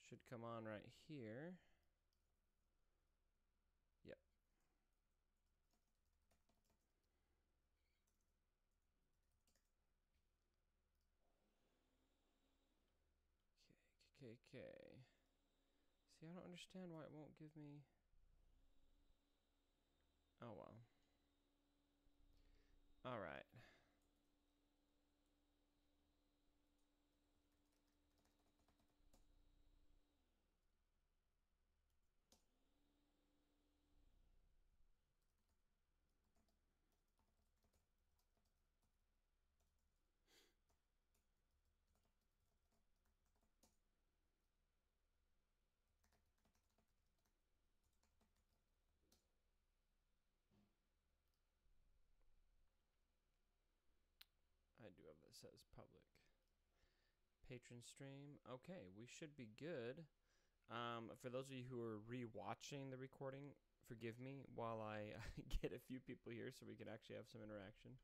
Should come on right here. Yep. Okay. See, I don't understand why it won't give me... Oh, well. Alright. I do have this as public. Patron stream. Okay, we should be good. For those of you who are re-watching the recording, forgive me while I get a few people here so we can actually have some interaction.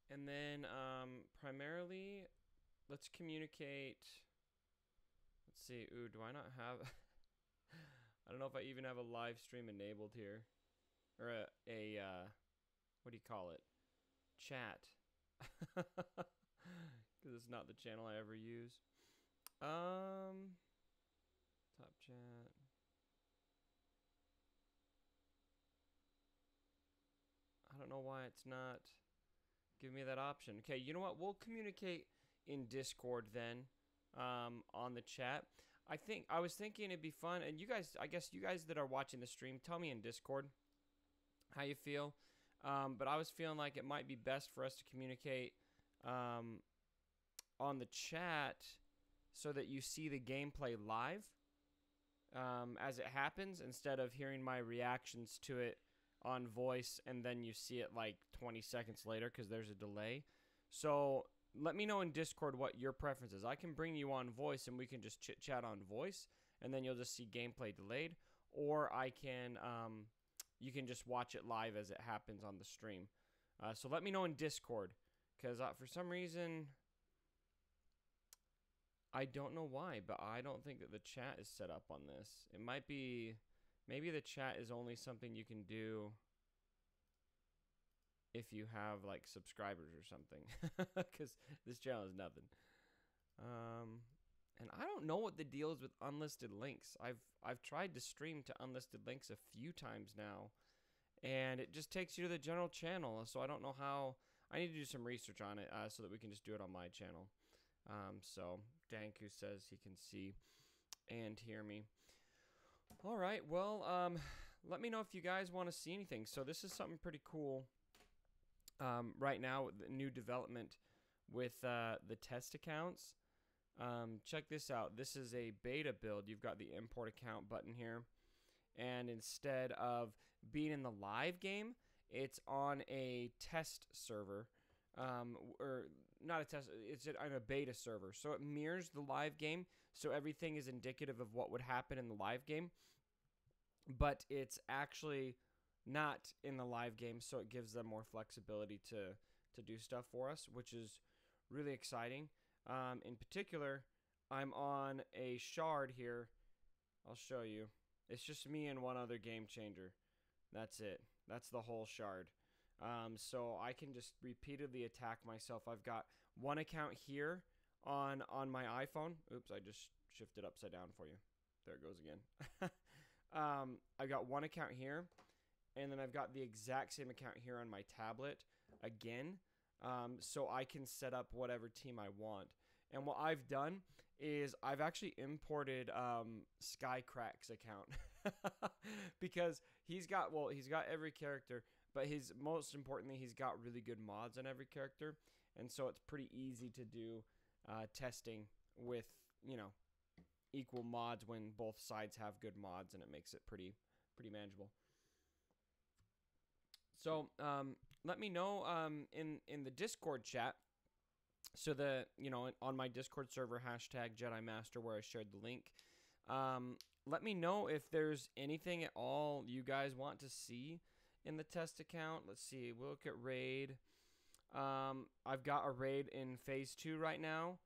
And then primarily, let's communicate. Let's see. Ooh, do I not have... I don't know if I even have a live stream enabled here. Or what do you call it? Chat. Because it's not the channel I ever use. Top chat. I don't know why it's not giving me that option. Okay, you know what? We'll communicate in Discord then, on the chat. I was thinking it'd be fun, and you guys, I guess you guys that are watching the stream, tell me in Discord how you feel. But I was feeling like it might be best for us to communicate on the chat so that you see the gameplay live as it happens instead of hearing my reactions to it on voice and then you see it like 20 seconds later because there's a delay. So let me know in Discord what your preference is. I can bring you on voice and we can just chit chat on voice and then you'll just see gameplay delayed, or I can you can just watch it live as it happens on the stream. So let me know in Discord because for some reason I don't know why, but I don't think that the chat is set up on this. It might be... Maybe the chat is only something you can do if you have, like, subscribers or something. Because this channel is nothing. And I don't know what the deal is with unlisted links. I've tried to stream to unlisted links a few times now. And it just takes you to the general channel. So I don't know how... I need to do some research on it so that we can just do it on my channel. So Danku says he can see and hear me. All right, well, let me know if you guys want to see anything. So this is something pretty cool right now, the new development with the test accounts. Check this out. This is a beta build. You've got the import account button here. And instead of being in the live game, it's on a test server. Or not a test, it's on a beta server. So it mirrors the live game, so everything is indicative of what would happen in the live game. But it's actually not in the live game, so it gives them more flexibility to do stuff for us, which is really exciting. In particular, I'm on a shard here. I'll show you. It's just me and one other game changer. That's it. That's the whole shard. So I can just repeatedly attack myself. I've got one account here on my iPhone. Oops, I just shifted upside down for you. There it goes again. I've got one account here, and then I've got the exact same account here on my tablet again. So I can set up whatever team I want. And what I've done is I've actually imported Skycrack's account because he's got every character, but most importantly, he's got really good mods on every character, and so it's pretty easy to do testing with, you know, equal mods when both sides have good mods, and it makes it pretty manageable. So let me know in the Discord chat So on my Discord server, hashtag Jedi Master, where I shared the link. Let me know if there's anything at all you guys want to see in the test account. Let's see. We'll look at raid. I've got a raid in phase 2 right now.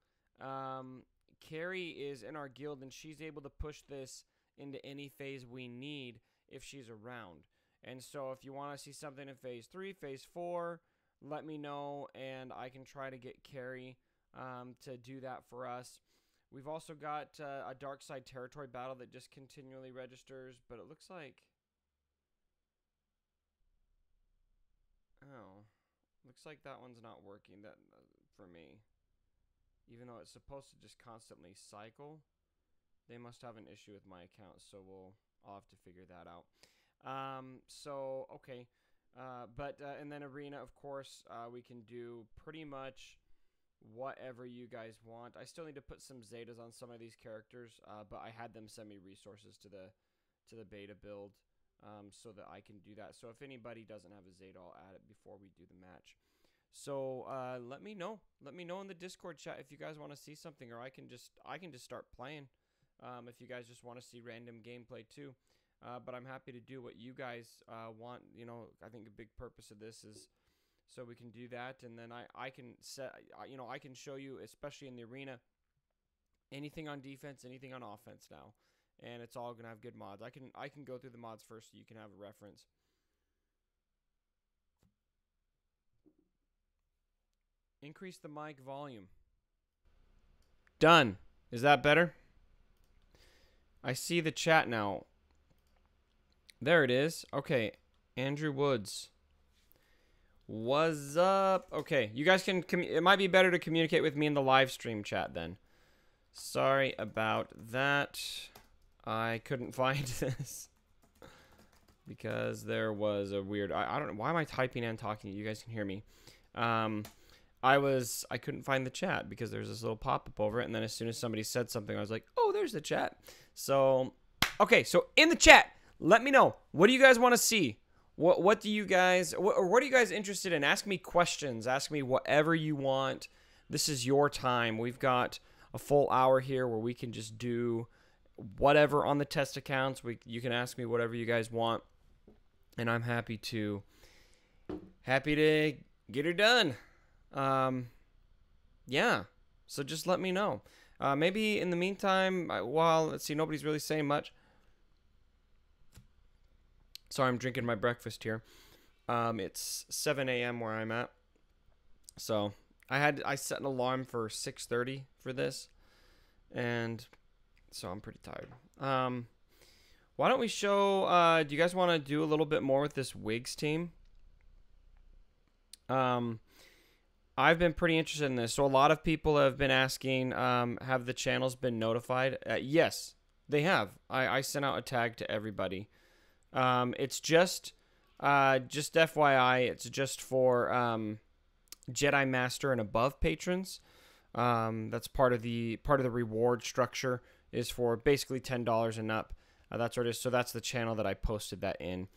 Carrie is in our guild, and she's able to push this into any phase we need if she's around. And so if you want to see something in phase 3, phase 4, let me know, and I can try to get Carrie to do that for us. We've also got a Dark Side Territory battle that just continually registers, but it looks like... Oh, looks like that one's not working for me. Even though it's supposed to just constantly cycle, they must have an issue with my account, so I'll have to figure that out. Okay. And then Arena, of course, we can do pretty much whatever you guys want. I still need to put some Zetas on some of these characters, but I had them send me resources to the beta build, so that I can do that. So if anybody doesn't have a Zeta, I'll add it before we do the match. So let me know. Let me know in the Discord chat if you guys want to see something, or I can just start playing. If you guys just want to see random gameplay too. But I'm happy to do what you guys want. You know, I think a big purpose of this is so we can do that, and then I can set. I can show you, especially in the arena, anything on defense, anything on offense now, and it's all gonna have good mods. I can go through the mods first so you can have a reference. Increase the mic volume. Done. Is that better? I see the chat now. There it is. Okay. Andrew Woods. What's up? Okay. You guys can... It might be better to communicate with me in the live stream chat then. Sorry about that. I couldn't find this. Because there was a weird... I don't know. Why am I typing and talking? You guys can hear me. I couldn't find the chat because there's this little pop-up over it, and then as soon as somebody said something, I was like, oh, there's the chat. So, okay, so in the chat, let me know, what do you guys want to see? What do you guys, what are you guys interested in? Ask me questions, ask me whatever you want. This is your time. We've got a full hour here where we can just do whatever on the test accounts. You can ask me whatever you guys want, and I'm happy to get her done. Yeah, so just let me know. Maybe in the meantime, let's see, nobody's really saying much. Sorry, I'm drinking my breakfast here. It's 7 a.m. where I'm at. So I set an alarm for 6:30 for this, and so I'm pretty tired. Why don't we show, do you guys want to do a little bit more with this Wigs team? I've been pretty interested in this. So a lot of people have been asking, have the channels been notified? Yes, they have. I sent out a tag to everybody. It's just FYI, it's just for Jedi Master and above patrons. That's part of the reward structure is for basically $10 and up. That's what it is. So that's the channel that I posted that in.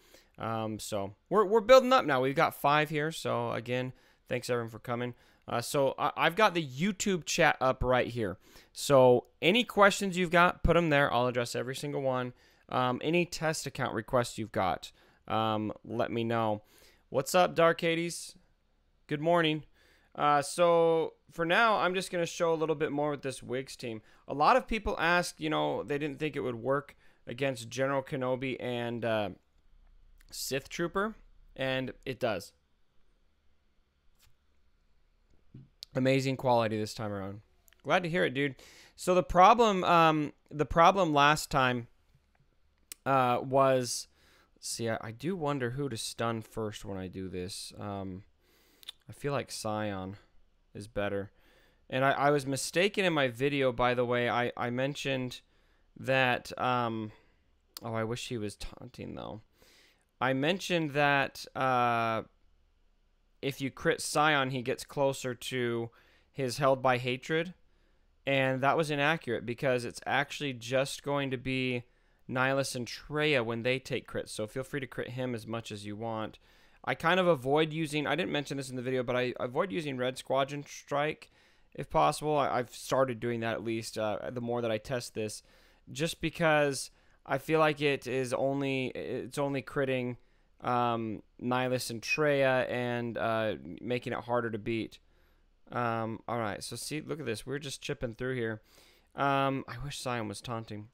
So we're building up now. We've got 5 here. So again, thanks everyone for coming. So I've got the YouTube chat up right here. So any questions you've got, put them there. I'll address every single one. Any test account requests you've got, let me know. What's up, Dark Hades? Good morning. So for now, I'm just going to show a little bit more with this Wigs team. A lot of people asked, they didn't think it would work against General Kenobi and Sith Trooper, and it does. Amazing quality this time around. Glad to hear it, dude. So the problem last time was, see, I do wonder who to stun first when I do this. I feel like Scion is better. And I was mistaken in my video, by the way. I mentioned that, oh, I wish he was taunting, though. I mentioned that if you crit Scion, he gets closer to his Held by Hatred. And that was inaccurate because it's actually just going to be Nihilus and Traya when they take crits. So feel free to crit him as much as you want. I kind of avoid using, I didn't mention this in the video, but I avoid using Red Squadron Strike if possible. I've started doing that at least. The more that I test this, just because I feel like it's only critting Nihilus and Treya and making it harder to beat. All right, so see, look at this. We're just chipping through here. I wish Sion was taunting.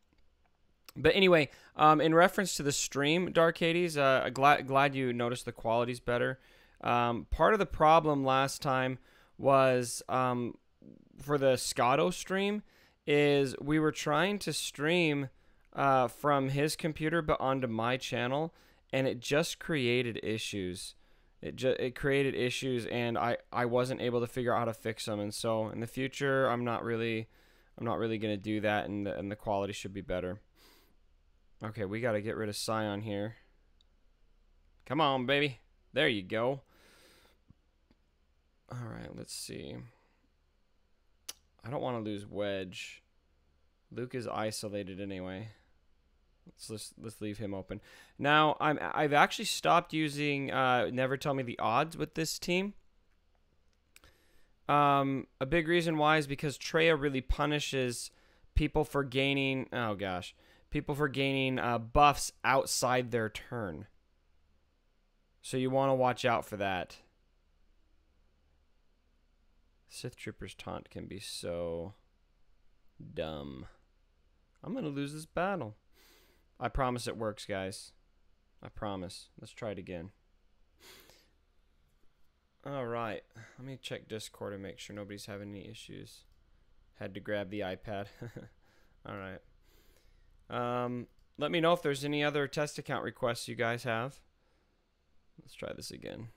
But anyway, in reference to the stream, Dark Hades, glad you noticed the quality's better. Part of the problem last time was for the Scotto stream is we were trying to stream from his computer but onto my channel, and it just created issues. It created issues, and I wasn't able to figure out how to fix them. And so in the future, I'm not really gonna do that, and the quality should be better. Okay, we got to get rid of Sion here. Come on, baby. There you go. All right, let's see. I don't want to lose Wedge. Luke is isolated anyway. Let's leave him open. Now, I've actually stopped using Never Tell Me the Odds with this team. A big reason why is because Treya really punishes people for gaining... Oh, gosh. People for gaining buffs outside their turn. So you want to watch out for that. Sith Trooper's taunt can be so dumb. I'm going to lose this battle. I promise it works, guys. I promise. Let's try it again. Alright. Let me check Discord and make sure nobody's having any issues. Had to grab the iPad. Alright. Let me know if there's any other test account requests you guys have. Let's try this again.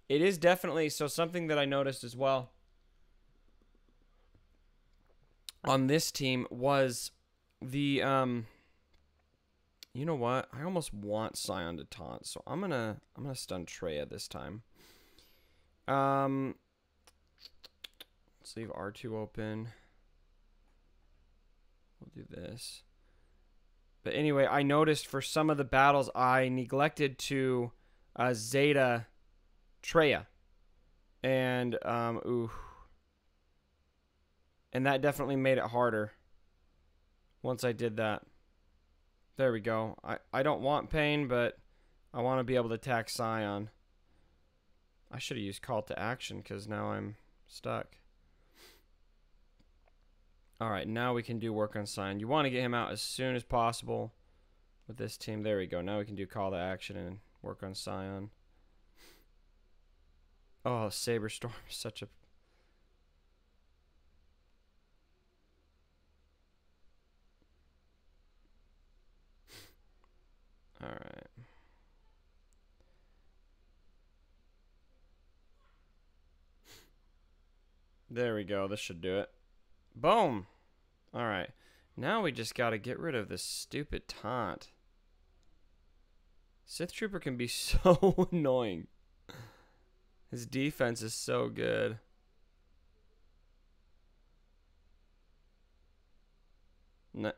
It is definitely, so something that I noticed as well on this team was the, you know what? I almost want Sion to taunt, so I'm gonna stun Treya this time. Let's leave R2 open. We'll do this. But anyway, I noticed for some of the battles I neglected to Zeta Treya. And ooh. And that definitely made it harder once I did that. There we go. I don't want pain, but I want to be able to attack Sion. I should have used call to action because now I'm stuck. Alright, now we can do work on Sion. You want to get him out as soon as possible with this team. There we go. Now we can do call to action and work on Sion. Oh, Saber Storm is such a... Alright. There we go. This should do it. Boom! Alright. Now we just gotta get rid of this stupid taunt. Sith Trooper can be so annoying. His defense is so good.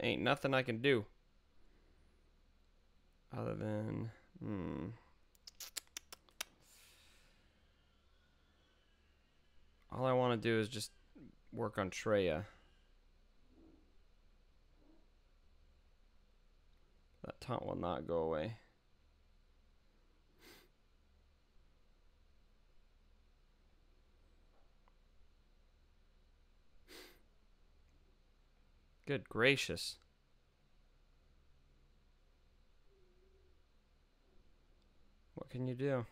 Ain't nothing I can do. Other than... All I want to do is just work on Treya. That taunt will not go away. Good gracious. What can you do?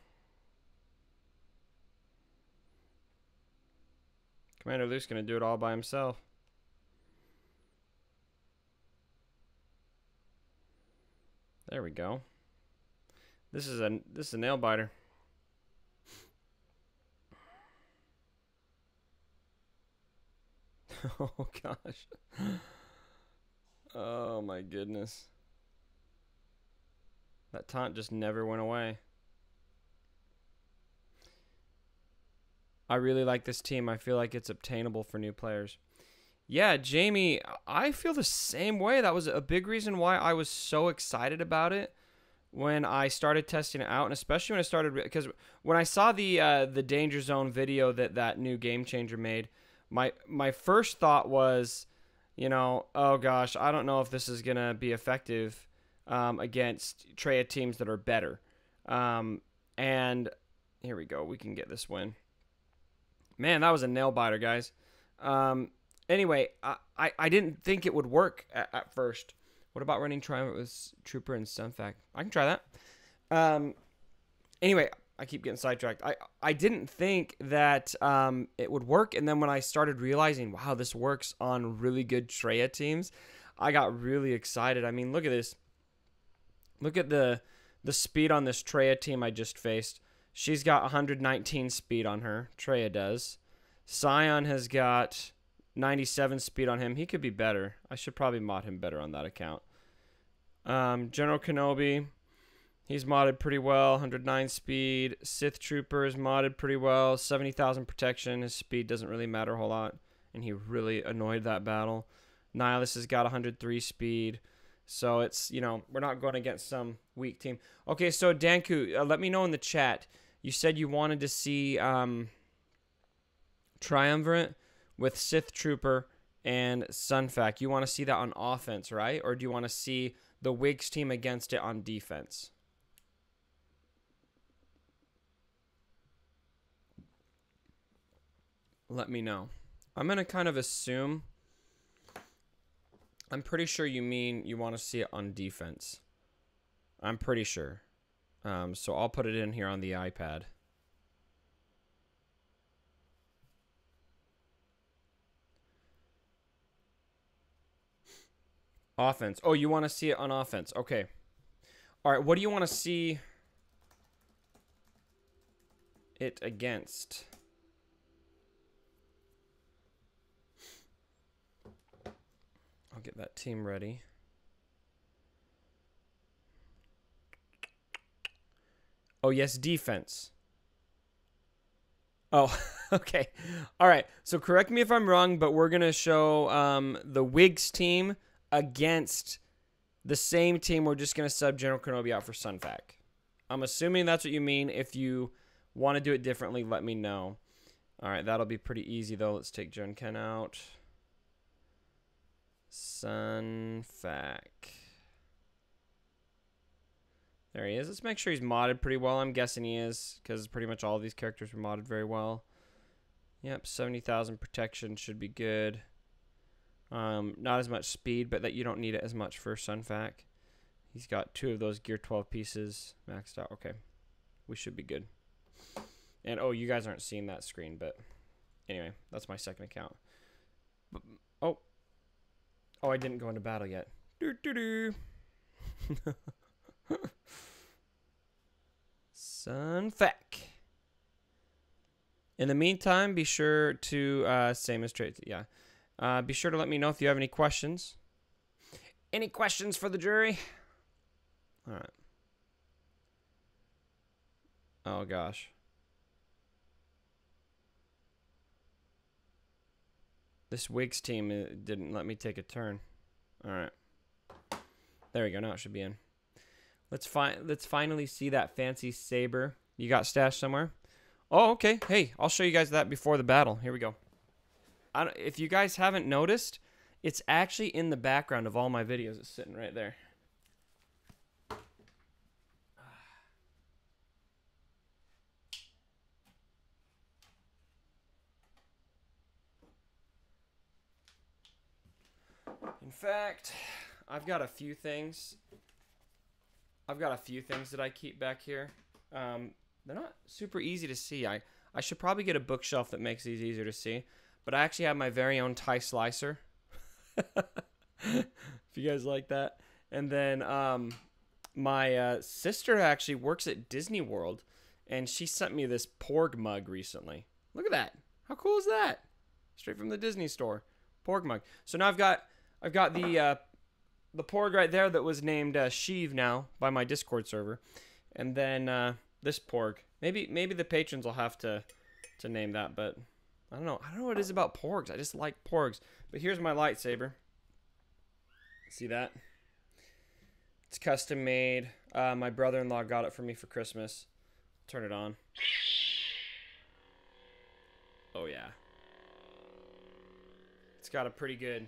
Commander Luke's gonna do it all by himself. There we go. This is a nail biter. Oh gosh. Oh my goodness. That taunt just never went away. I really like this team. I feel like it's obtainable for new players. Yeah, Jamie, I feel the same way. That was a big reason why I was so excited about it when I started testing it out, and especially when I started, because when I saw the Danger Zone video that new Game Changer made, My first thought was, you know, oh gosh, I don't know if this is gonna be effective against Traya teams that are better. And here we go. We can get this win. Man, that was a nail biter, guys. Anyway, I didn't think it would work at first. What about running Triumph with Trooper and Sunfac? I can try that. Anyway, I keep getting sidetracked. I didn't think that it would work, and then when I started realizing, wow, this works on really good Traya teams, I got really excited. I mean, look at this. Look at the speed on this Traya team I just faced. She's got 119 speed on her. Traya does. Scion has got 97 speed on him. He could be better. I should probably mod him better on that account. General Kenobi, he's modded pretty well. 109 speed. Sith Trooper is modded pretty well. 70,000 protection. His speed doesn't really matter a whole lot, and he really annoyed that battle. Nihilus has got 103 speed. So it's, you know, we're not going against some weak team. Okay, so Danku, let me know in the chat. You said you wanted to see Triumvirate with Sith Trooper and Sunfac. You want to see that on offense, right? Or do you want to see the Wigs team against it on defense? Let me know. I'm going to kind of assume... I'm pretty sure you mean you want to see it on defense. I'm pretty sure. So I'll put it in here on the iPad. Offense. Oh, you want to see it on offense. Okay. All right, what do you want to see it against? I'll get that team ready. Oh, yes, defense. Oh, okay. All right. So correct me if I'm wrong, but we're going to show the Wigs team against the same team. We're just going to sub General Kenobi out for Sunfac. I'm assuming that's what you mean. If you want to do it differently, let me know. All right. That'll be pretty easy, though. Let's take Gen Ken out. Sunfac. There he is. Let's make sure he's modded pretty well. I'm guessing he is, because pretty much all of these characters are modded very well. Yep, 70,000 protection should be good. Not as much speed, but that you don't need it as much for Sunfac. He's got 2 of those Gear 12 pieces maxed out. Okay, we should be good. And, oh, you guys aren't seeing that screen, but anyway, that's my second account. Oh, I didn't go into battle yet. Sunfac. In the meantime, be sure to, same as trade, yeah. Be sure to let me know if you have any questions. Any questions for the jury? All right. Oh, gosh. This Wigs team didn't let me take a turn. All right. There we go. Now it should be in. Let's finally see that fancy saber you got stashed somewhere. Oh, okay. Hey, I'll show you guys that before the battle. Here we go. If you guys haven't noticed, it's actually in the background of all my videos. It's sitting right there. In fact, I've got a few things. That I keep back here. They're not super easy to see. I should probably get a bookshelf that makes these easier to see. But I actually have my very own Thai slicer. If you guys like that. And then my sister actually works at Disney World. And she sent me this Porg mug recently. Look at that. How cool is that? Straight from the Disney store. Porg mug. So now I've got the Porg right there that was named Sheev now by my Discord server. And then this Porg. Maybe the patrons will have to name that, but I don't know. I don't know what it is about Porgs. I just like Porgs. But here's my lightsaber. See that? It's custom made. My brother-in-law got it for me for Christmas. Turn it on. Oh, yeah. It's got a pretty good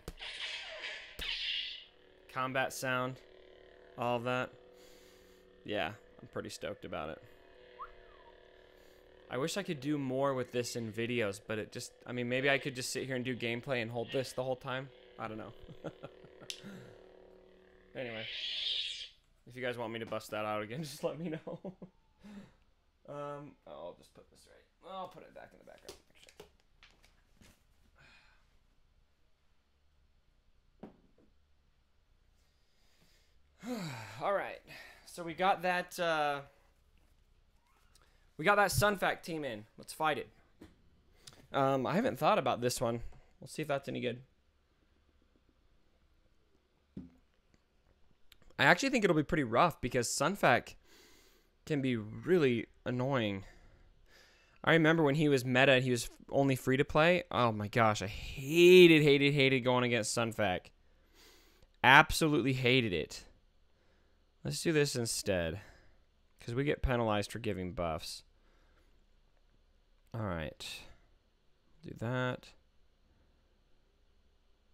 combat sound. All of that. Yeah, I'm pretty stoked about it. I wish I could do more with this in videos, but it just, I mean, maybe I could just sit here and do gameplay and hold this the whole time. I don't know. Anyway, if you guys want me to bust that out again, just let me know. I'll just put this right. I'll put it back in the background. All right, so we got that Sunfac team in. Let's fight it. I haven't thought about this one. We'll see if that's any good. I actually think it'll be pretty rough because Sunfac can be really annoying. I remember when he was meta, he was only free to play. Oh my gosh, I hated going against Sunfac. Absolutely hated it. Let's do this instead, because we get penalized for giving buffs. All right, do that.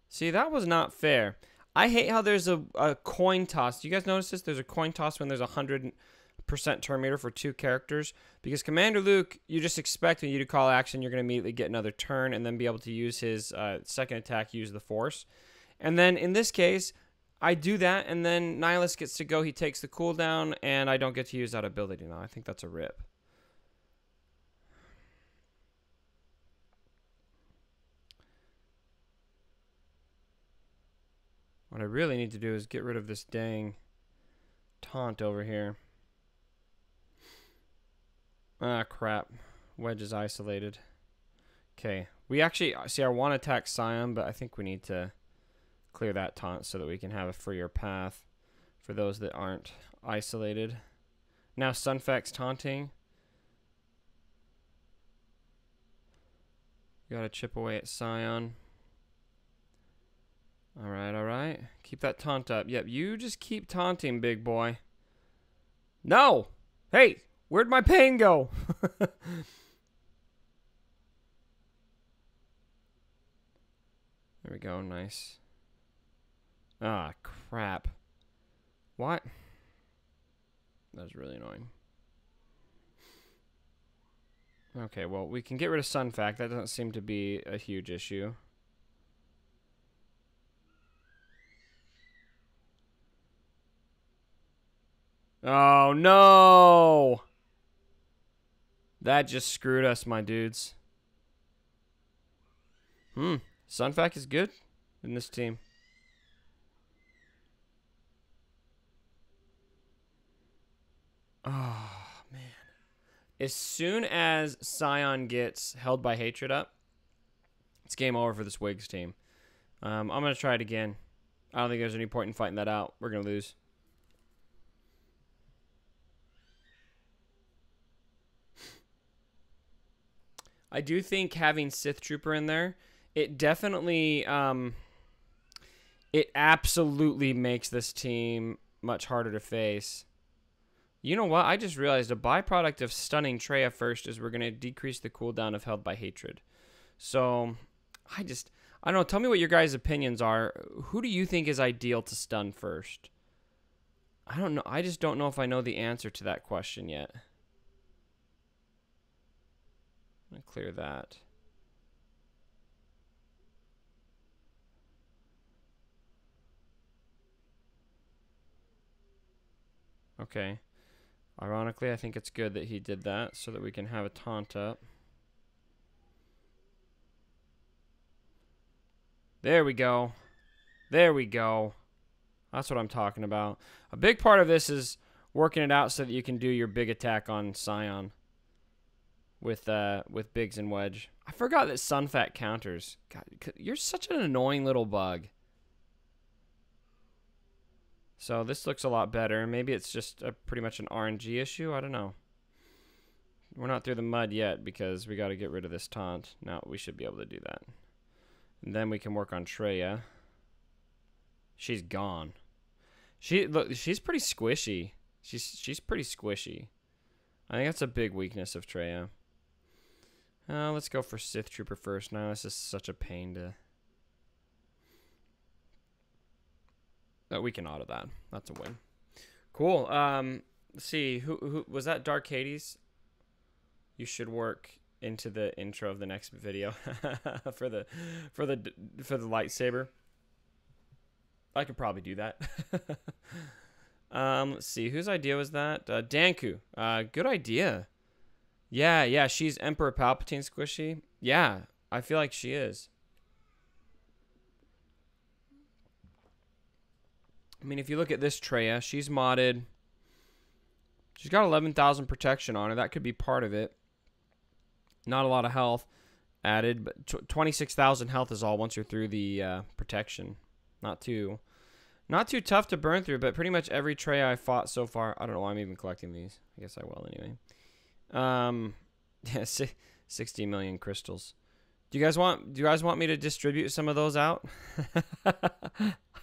See, that was not fair. I hate how there's a coin toss. Do you guys notice this? There's a coin toss when there's 100% turn meter for 2 characters. Because Commander Luke, you just expect when you do call action, you're going to immediately get another turn and then be able to use his second attack, use the Force. And then in this case, I do that, and then Nihilus gets to go. He takes the cooldown, and I don't get to use that ability now. I think that's a rip. What I really need to do is get rid of this dang taunt over here. Ah, crap. Wedge is isolated. Okay. We actually, see, I want to attack Scion, but I think we need to clear that taunt so that we can have a freer path for those that aren't isolated. Now Sunfac's taunting. Gotta chip away at Scion. Alright, alright. Keep that taunt up. Yep, you just keep taunting, big boy. No! Hey! Where'd my pain go? There we go, nice. Ah, crap. What? That's really annoying. Okay, well, we can get rid of Sunfac. That doesn't seem to be a huge issue. Oh, no! That just screwed us, my dudes. Sunfac is good in this team. Oh, man. As soon as Scion gets held by hatred up, it's game over for this Wigs team. I'm going to try it again. I don't think there's any point in fighting that out. We're going to lose. I do think having Sith Trooper in there, it definitely, it absolutely makes this team much harder to face. You know what? I just realized a byproduct of stunning Traya first is we're going to decrease the cooldown of Held by Hatred. So, I don't know. Tell me what your guys' opinions are. Who do you think is ideal to stun first? I don't know. I just don't know if I know the answer to that question yet. I'm going to clear that. Okay. Ironically, I think it's good that he did that so that we can have a taunt up. There we go. There we go. That's what I'm talking about. A big part of this is working it out so that you can do your big attack on Scion with Biggs and Wedge. I forgot that Sunfac counters. God, you're such an annoying little bug. So this looks a lot better. Maybe it's just pretty much an RNG issue. I don't know. We're not through the mud yet because we got to get rid of this taunt. Now we should be able to do that. And then we can work on Traya. She's gone. She's pretty squishy. She's pretty squishy. I think that's a big weakness of Traya. Let's go for Sith Trooper first. Now this is such a pain to we can auto that. That's a win. Cool. Let's see. Who was that? Dark Hades. You should work into the intro of the next video for the lightsaber. I could probably do that. Let's see. Whose idea was that? Danku. Good idea. Yeah. She's Emperor Palpatine squishy. Yeah, I feel like she is. I mean, if you look at this Traya, she's modded. She's got 11,000 protection on her. That could be part of it. Not a lot of health added, but 26,000 health is all once you're through the protection. Not too tough to burn through, but pretty much every Traya I fought so far. I don't know why I'm even collecting these. I guess I will anyway. Yeah, 60 million crystals. Do you guys want me to distribute some of those out?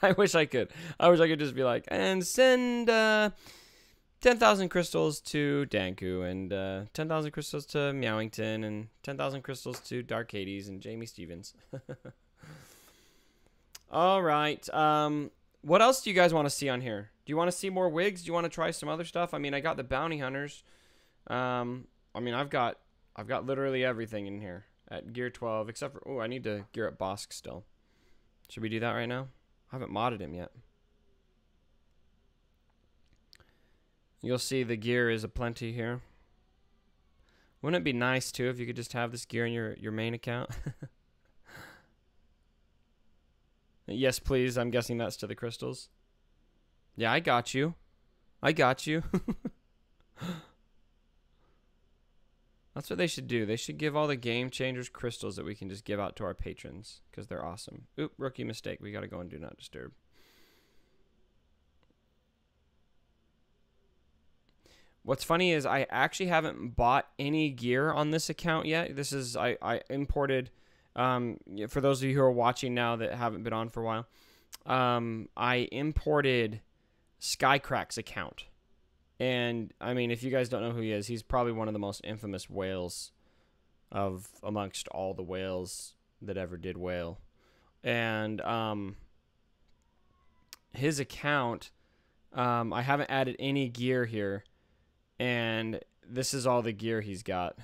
I wish I could. I wish I could just be like, and send 10,000 crystals to Danku, and 10,000 crystals to Meowington, and 10,000 crystals to Dark Hades and Jamie Stevens. All right. What else do you guys want to see on here? Do you want to see more wigs? Do you want to try some other stuff? I mean, I got the bounty hunters. I mean, I've got literally everything in here at gear 12, except for, I need to gear up Bosk still. Should we do that right now? I haven't modded him yet. You'll see the gear is aplenty here. Wouldn't it be nice too if you could just have this gear in your main account? Yes, please. I'm guessing that's to the crystals. Yeah, I got you. That's what they should do. They should give all the Game Changers crystals that we can just give out to our patrons, because they're awesome. Oop, rookie mistake. We got to go and do not disturb. What's funny is I actually haven't bought any gear on this account yet. This is, I imported, for those of you who are watching now that haven't been on for a while, I imported Skycrack's account. And, I mean, if you guys don't know who he is, he's probably one of the most infamous whales amongst all the whales that ever did whale. And his account, I haven't added any gear here. And this is all the gear he's got.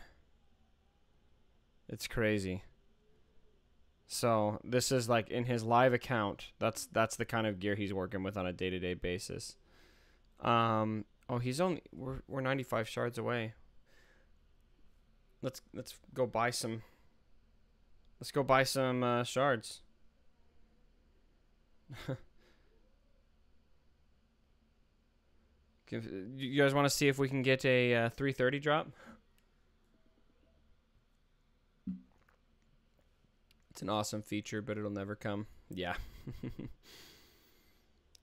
It's crazy. So, this is like in his live account. That's the kind of gear he's working with on a day-to-day basis. Oh, he's only we're 95 shards away. Let's go buy some. Let's go buy some shards. You guys want to see if we can get a 330 drop? It's an awesome feature, but it'll never come. Yeah.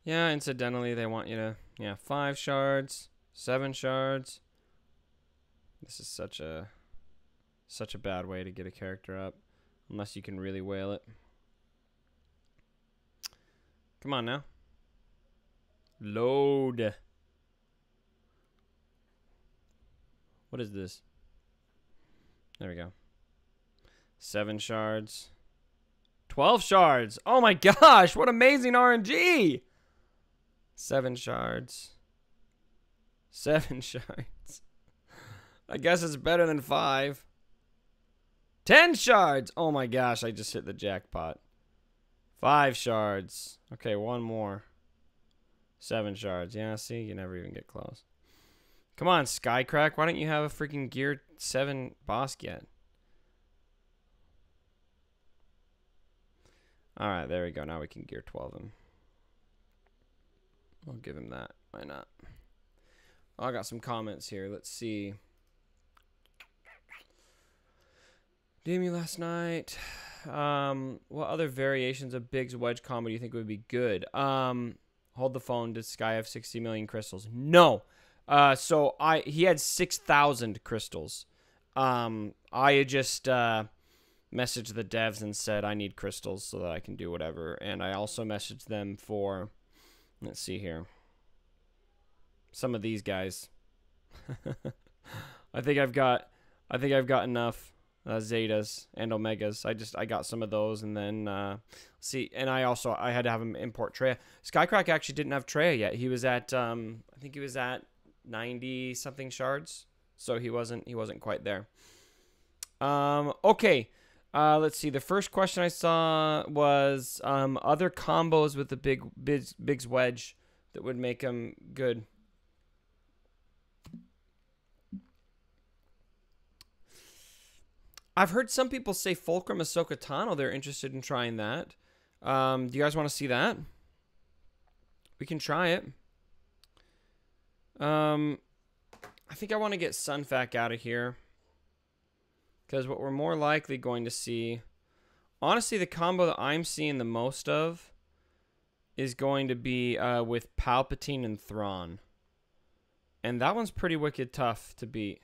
Yeah, incidentally, they want you to, 5 shards, 7 shards. This is such a bad way to get a character up, unless you can really whale it. Come on now. Load. What is this? There we go. 7 shards. 12 shards. Oh my gosh, what amazing RNG! 7 shards. 7 shards. I guess it's better than 5. 10 shards. Oh my gosh, I just hit the jackpot. 5 shards. Okay, 1 more. 7 shards. Yeah, see, you never even get close. Come on, Skycrack. Why don't you have a freaking Gear 7 Bosk yet? Alright, there we go. Now we can Gear 12 him. I'll give him that. Why not? I got some comments here. Let's see. DM me last night. What other variations of Biggs wedge combo do you think would be good? Hold the phone. Does Sky have 60 million crystals? No. So he had 6,000 crystals. I just messaged the devs and said I need crystals so that I can do whatever. And I also messaged them for, let's see here, some of these guys. I think I've got enough. Zetas and Omegas. I got some of those, and then see, and I had to have him import Treya. Skycrack actually didn't have Treya yet. He was at I think he was at 90 something shards, so he wasn't quite there. Okay. Let's see. The first question I saw was other combos with the Biggs Wedge that would make him good. I've heard some people say Fulcrum Ahsoka Tano. They're interested in trying that. Do you guys want to see that? We can try it. I think I want to get Sunfac out of here. Because what we're more likely going to see... Honestly, the combo that I'm seeing the most of is going to be with Palpatine and Thrawn. And that one's pretty wicked tough to beat.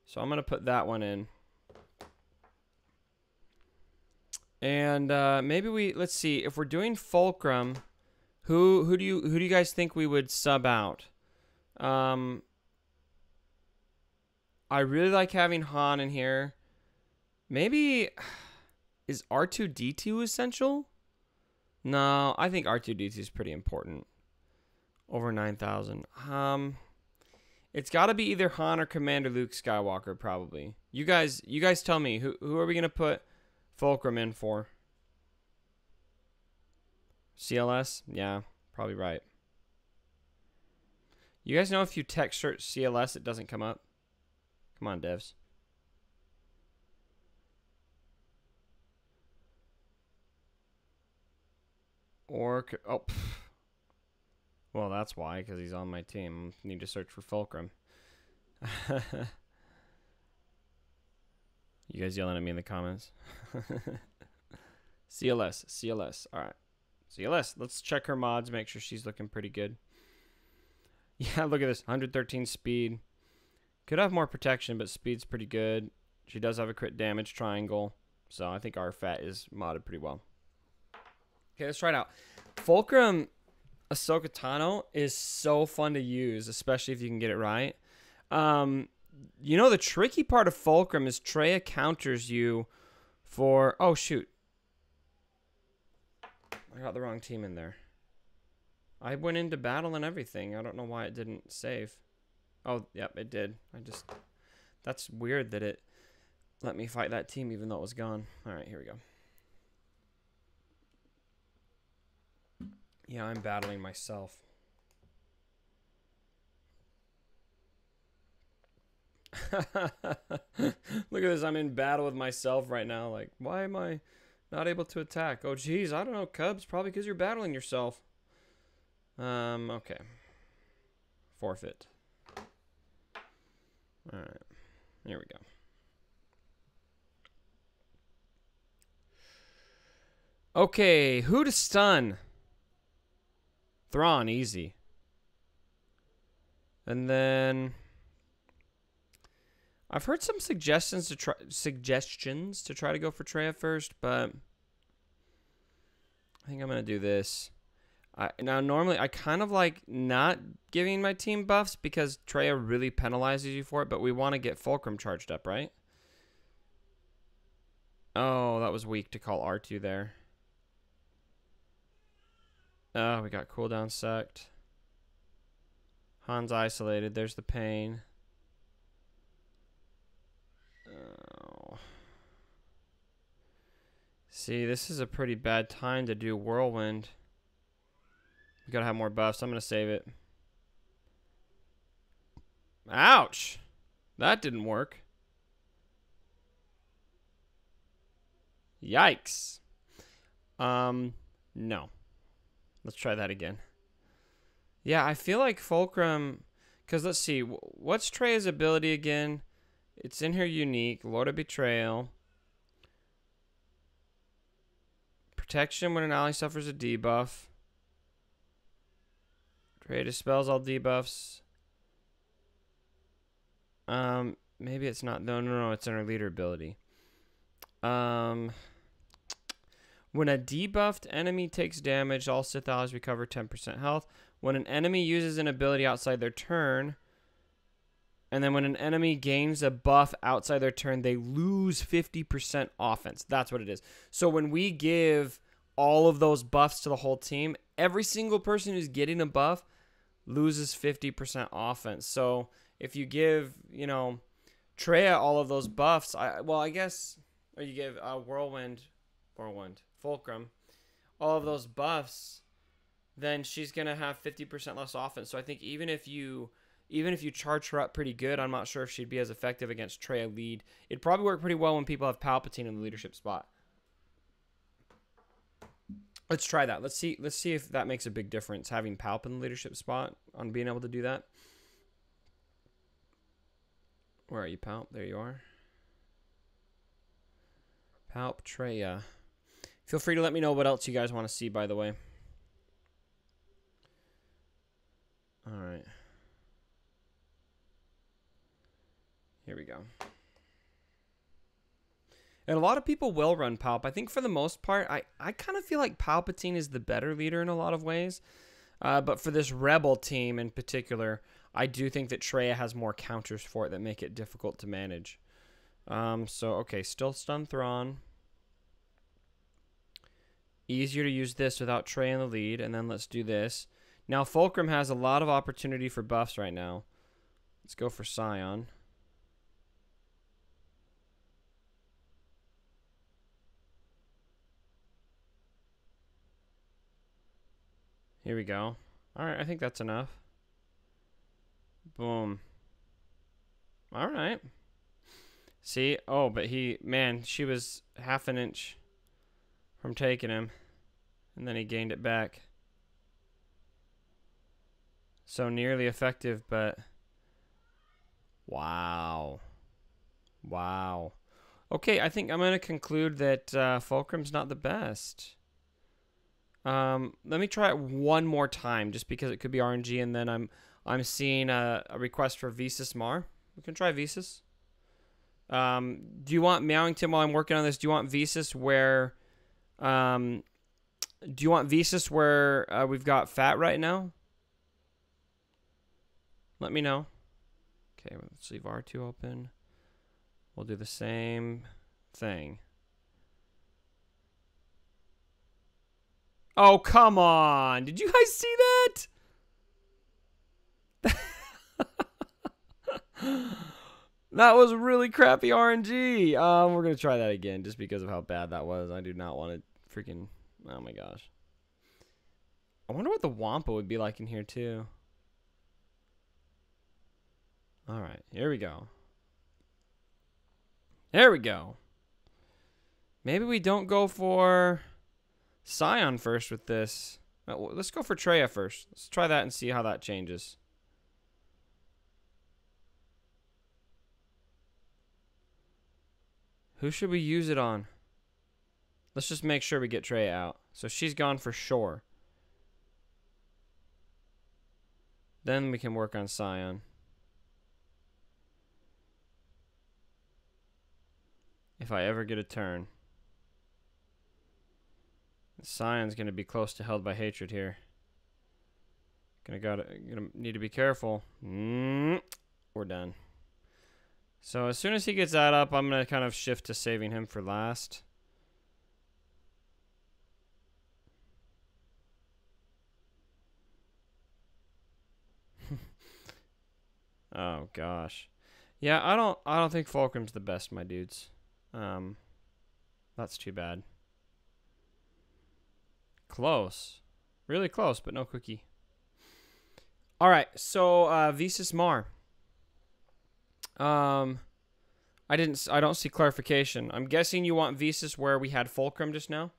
So I'm going to put that one in. And maybe let's see, if we're doing Fulcrum, who do you guys think we would sub out? I really like having Han in here. Maybe is R2-D2 essential? No, I think R2-D2 is pretty important. Over 9,000. It's got to be either Han or Commander Luke Skywalker probably. You guys tell me who are we going to put Fulcrum in for? CLS? Yeah, probably right. You guys know if you text search CLS, it doesn't come up? Come on, devs. Or, oh, well, that's why, because he's on my team. I need to search for Fulcrum. You guys yelling at me in the comments. CLS. All right. CLS. Let's check her mods, make sure she's looking pretty good. Yeah, look at this. 113 speed. Could have more protection, but speed's pretty good. She does have a crit damage triangle. So I think our fat is modded pretty well. Okay, let's try it out. Fulcrum Ahsoka Tano is so fun to use, especially if you can get it right. You know, the tricky part of Fulcrum is Treya counters you for... Oh, shoot. I got the wrong team in there. I went into battle and everything. I don't know why it didn't save. Oh, yep, it did. That's weird that it let me fight that team even though it was gone. All right, here we go. Yeah, I'm battling myself. Look at this. I'm in battle with myself right now. Like, why am I not able to attack? Oh, geez. I don't know, Cubs. Probably because you're battling yourself. Okay. Forfeit. All right. Here we go. Okay. Who to stun? Thrawn, easy. And then... I've heard some suggestions to try to go for Treya first, but I think I'm gonna do this. Now normally I kind of like not giving my team buffs because Treya really penalizes you for it, but we want to get Fulcrum charged up, right? Oh, that was weak to call R2 there. Oh, we got cooldown sucked. Han's isolated. There's the pain. Oh. See, this is a pretty bad time to do Whirlwind. We gotta have more buffs. I'm gonna save it. Ouch! That didn't work. Yikes. No. Let's try that again. Yeah, I feel like Fulcrum... Because let's see. What's Treya's ability again? It's in her unique. Lord of Betrayal. Protection when an ally suffers a debuff. Treya dispels all debuffs. Maybe it's not... No, it's in her leader ability. When a debuffed enemy takes damage, all Sith allies recover 10% health. When an enemy uses an ability outside their turn, And then when an enemy gains a buff outside their turn, they lose 50% offense. That's what it is. So when we give all of those buffs to the whole team, every single person who's getting a buff loses 50% offense. So if you give, you know, Traya all of those buffs, or you give Whirlwind, Fulcrum, all of those buffs, then she's going to have 50% less offense. So I think even if you charge her up pretty good, I'm not sure if she'd be as effective against Traya lead. It'd probably work pretty well when people have Palpatine in the leadership spot. Let's try that. Let's see if that makes a big difference, having Palp in the leadership spot, on being able to do that. Where are you, Palp? There you are. Palp, Traya. Feel free to let me know what else you guys want to see, by the way. All right. Here we go. And a lot of people will run Palp. I think for the most part, I kind of feel like Palpatine is the better leader in a lot of ways. But for this Rebel team in particular, I do think that Traya has more counters for it that make it difficult to manage. Okay, still stun Thrawn. Easier to use this without Traya in the lead. And then let's do this. Now, Fulcrum has a lot of opportunity for buffs right now. Let's go for Scion. Here we go. All right, I think that's enough. Boom. All right. See? Oh, but she was half an inch from taking him. And then he gained it back. So nearly effective, but... Wow. Wow. Okay, I think I'm going to conclude that Fulcrum's not the best. Let me try it one more time, just because it could be RNG, and then I'm seeing a request for Visas Mar. We can try Visas. Do you want Meowington while I'm working on this? Do you want Visas where we've got Fat right now? Let me know. Okay, let's leave R2 open. We'll do the same thing. Oh, come on. Did you guys see that? That was really crappy RNG. We're going to try that again just because of how bad that was. I do not want to freaking... Oh, my gosh. I wonder what the Wampa would be like in here, too. All right. Here we go. There we go. Maybe we don't go for... Scion first with this. Let's go for Traya first. Let's try that and see how that changes. Who should we use it on? Let's just make sure we get Traya out. So she's gone for sure. Then we can work on Scion. If I ever get a turn. Scion's gonna be close to held by hatred here. Gonna need to be careful. We're done. So as soon as he gets that up, I'm gonna kind of shift to saving him for last. Oh gosh. Yeah, I don't think Fulcrum's the best, my dudes. That's too bad. Close. Really close, but no cookie. All right, so Visas Mar. I don't see clarification. I'm guessing you want Visas where we had Fulcrum just now.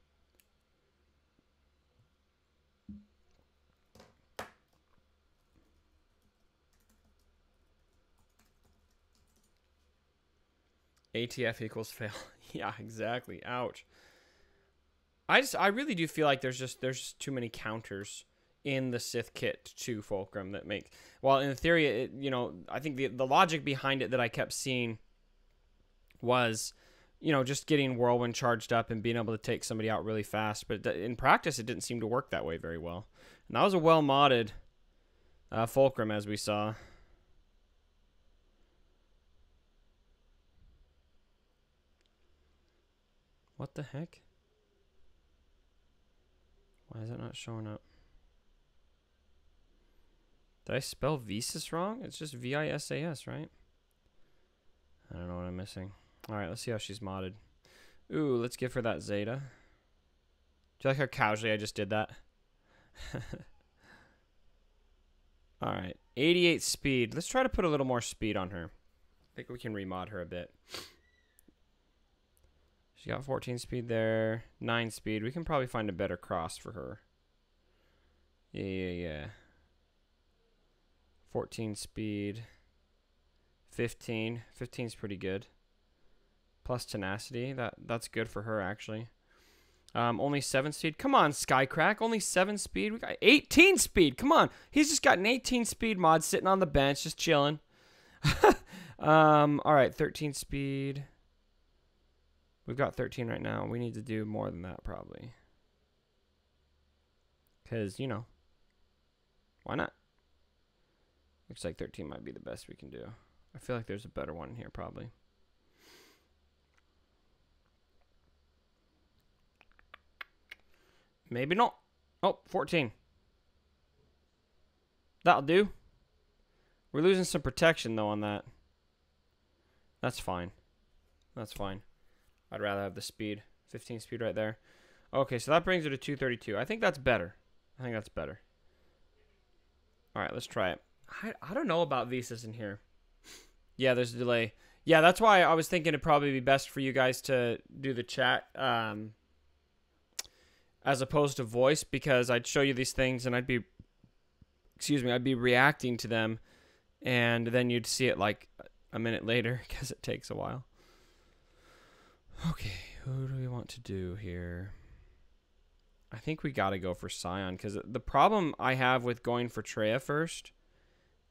ATF equals fail. Yeah, exactly. Ouch. I really do feel like there's just too many counters in the Sith kit to Fulcrum that make... Well, in theory, I think the logic behind it that I kept seeing was, just getting Whirlwind charged up and being able to take somebody out really fast. But in practice, it didn't seem to work that way very well. And that was a well-modded Fulcrum, as we saw. What the heck? Why is it not showing up? Did I spell Visas wrong? It's just V-I-S-A-S, right? I don't know what I'm missing. Alright, let's see how she's modded. Ooh, let's give her that Zeta. Do you like how casually I just did that? Alright, 88 speed. Let's try to put a little more speed on her. I think we can remod her a bit. She got 14 speed there. 9 speed. We can probably find a better cross for her. Yeah. 14 speed. 15. 15 is pretty good. Plus tenacity. That's good for her, actually. Only 7 speed. Come on, Skycrack. Only 7 speed. We got 18 speed. Come on. He's just got an 18 speed mod sitting on the bench, just chilling. All right, 13 speed. We've got 13 right now. We need to do more than that, probably. Because, you know, why not? Looks like 13 might be the best we can do. I feel like there's a better one here, probably. Maybe not. Oh, 14. That'll do. We're losing some protection, though, on that. That's fine. That's fine. I'd rather have the speed. 15 speed right there. Okay, so that brings her to 232. I think that's better. I think that's better. All right, let's try it. I don't know about Visas in here. Yeah, there's a delay. Yeah, that's why I was thinking it'd probably be best for you guys to do the chat as opposed to voice, because I'd show you these things and I'd be reacting to them, and then you'd see it like a minute later because it takes a while. Okay, who do we want to do here? I think we got to go for Scion, because the problem I have with going for Treya first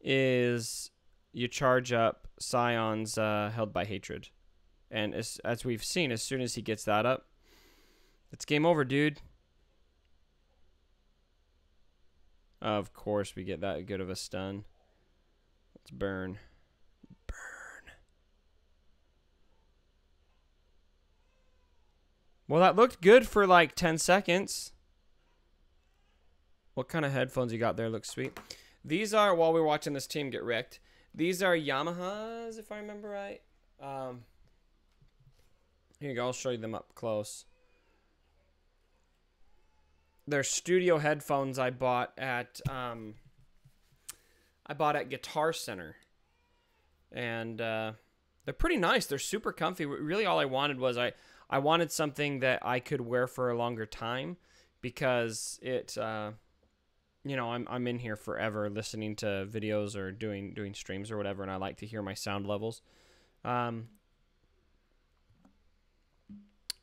is you charge up Scion's Held by Hatred. And as we've seen, as soon as he gets that up, it's game over, dude. Of course we get that good of a stun. Let's burn. Well, that looked good for like 10 seconds. What kind of headphones you got there? Looks sweet. These are, while we're watching this team get wrecked, these are Yamahas, if I remember right. Here you go. I'll show you them up close. They're studio headphones I bought at Guitar Center. And they're pretty nice. They're super comfy. Really all I wanted was I wanted something that I could wear for a longer time, because it, you know, I'm in here forever listening to videos or doing streams or whatever, and I like to hear my sound levels.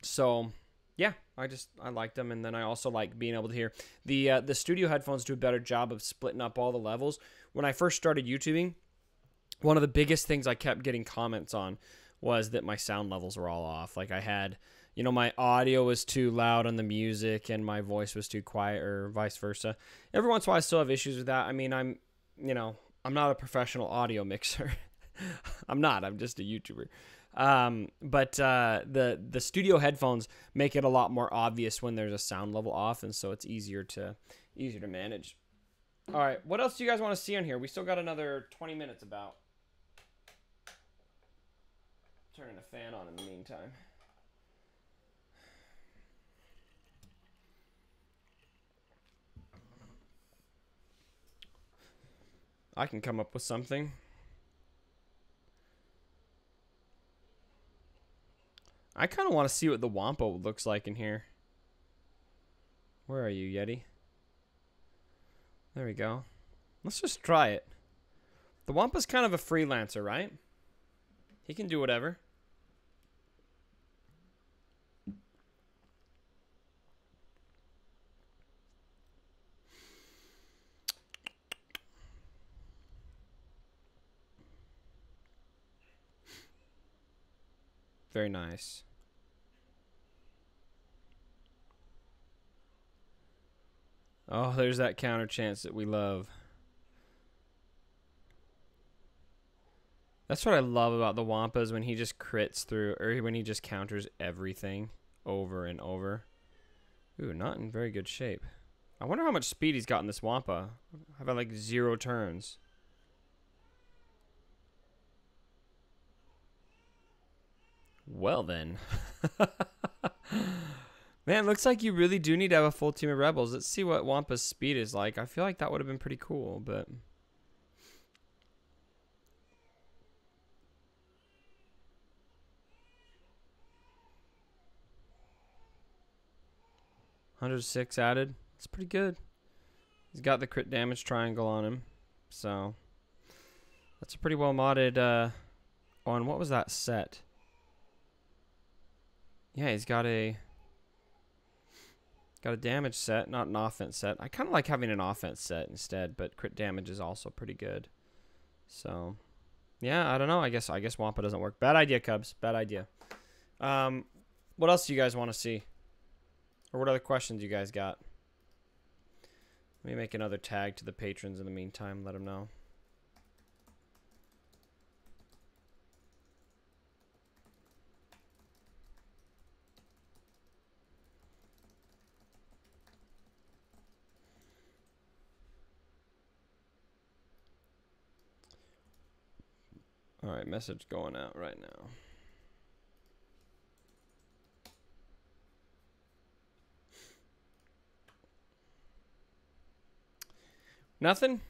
So yeah, I like them, and then I also like being able to hear the studio headphones do a better job of splitting up all the levels. When I first started YouTubing, one of the biggest things I kept getting comments on was that my sound levels were all off. Like I had, you know, my audio was too loud on the music and my voice was too quiet, or vice versa. Every once in a while I still have issues with that. I mean, I'm not a professional audio mixer. I'm just a YouTuber. But the studio headphones make it a lot more obvious when there's a sound level off, and so it's easier to manage. All right, what else do you guys want to see on here? We still got another 20 minutes about. Turning a fan on in the meantime. I can come up with something. I kind of want to see what the Wampa looks like in here. Where are you, Yeti? There we go. Let's just try it. The Wampa's kind of a freelancer, right? He can do whatever. Very nice. Oh, there's that counter chance that we love. That's what I love about the Wampas, when he just crits through, or when he just counters everything over and over. Ooh, not in very good shape. I wonder how much speed he's got in this Wampa. I've had like 0 turns. Well then. Man, looks like you really do need to have a full team of rebels. Let's see what Wampa's speed is like. I feel like that would have been pretty cool, but... $106 added. It's pretty good. He's got the crit damage triangle on him. So, that's a pretty well modded, on, what was that set? Yeah, he's got a damage set, not an offense set. I kind of like having an offense set instead, but crit damage is also pretty good. So, yeah, I don't know. I guess Wampa doesn't work. Bad idea, Cubs. Bad idea. What else do you guys want to see? Or what other questions you guys got? Let me make another tag to the patrons in the meantime. Let them know. All right, message going out right now. Nothing?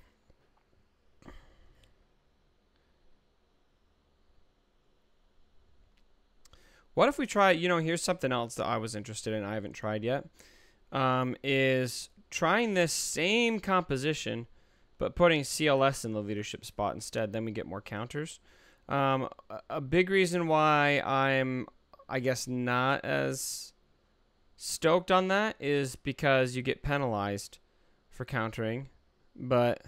What if we try, here's something else that I was interested in, I haven't tried yet, is trying this same composition, but putting CLS in the leadership spot instead. Then we get more counters. A big reason why I'm, I guess, not as stoked on that is because you get penalized for countering. But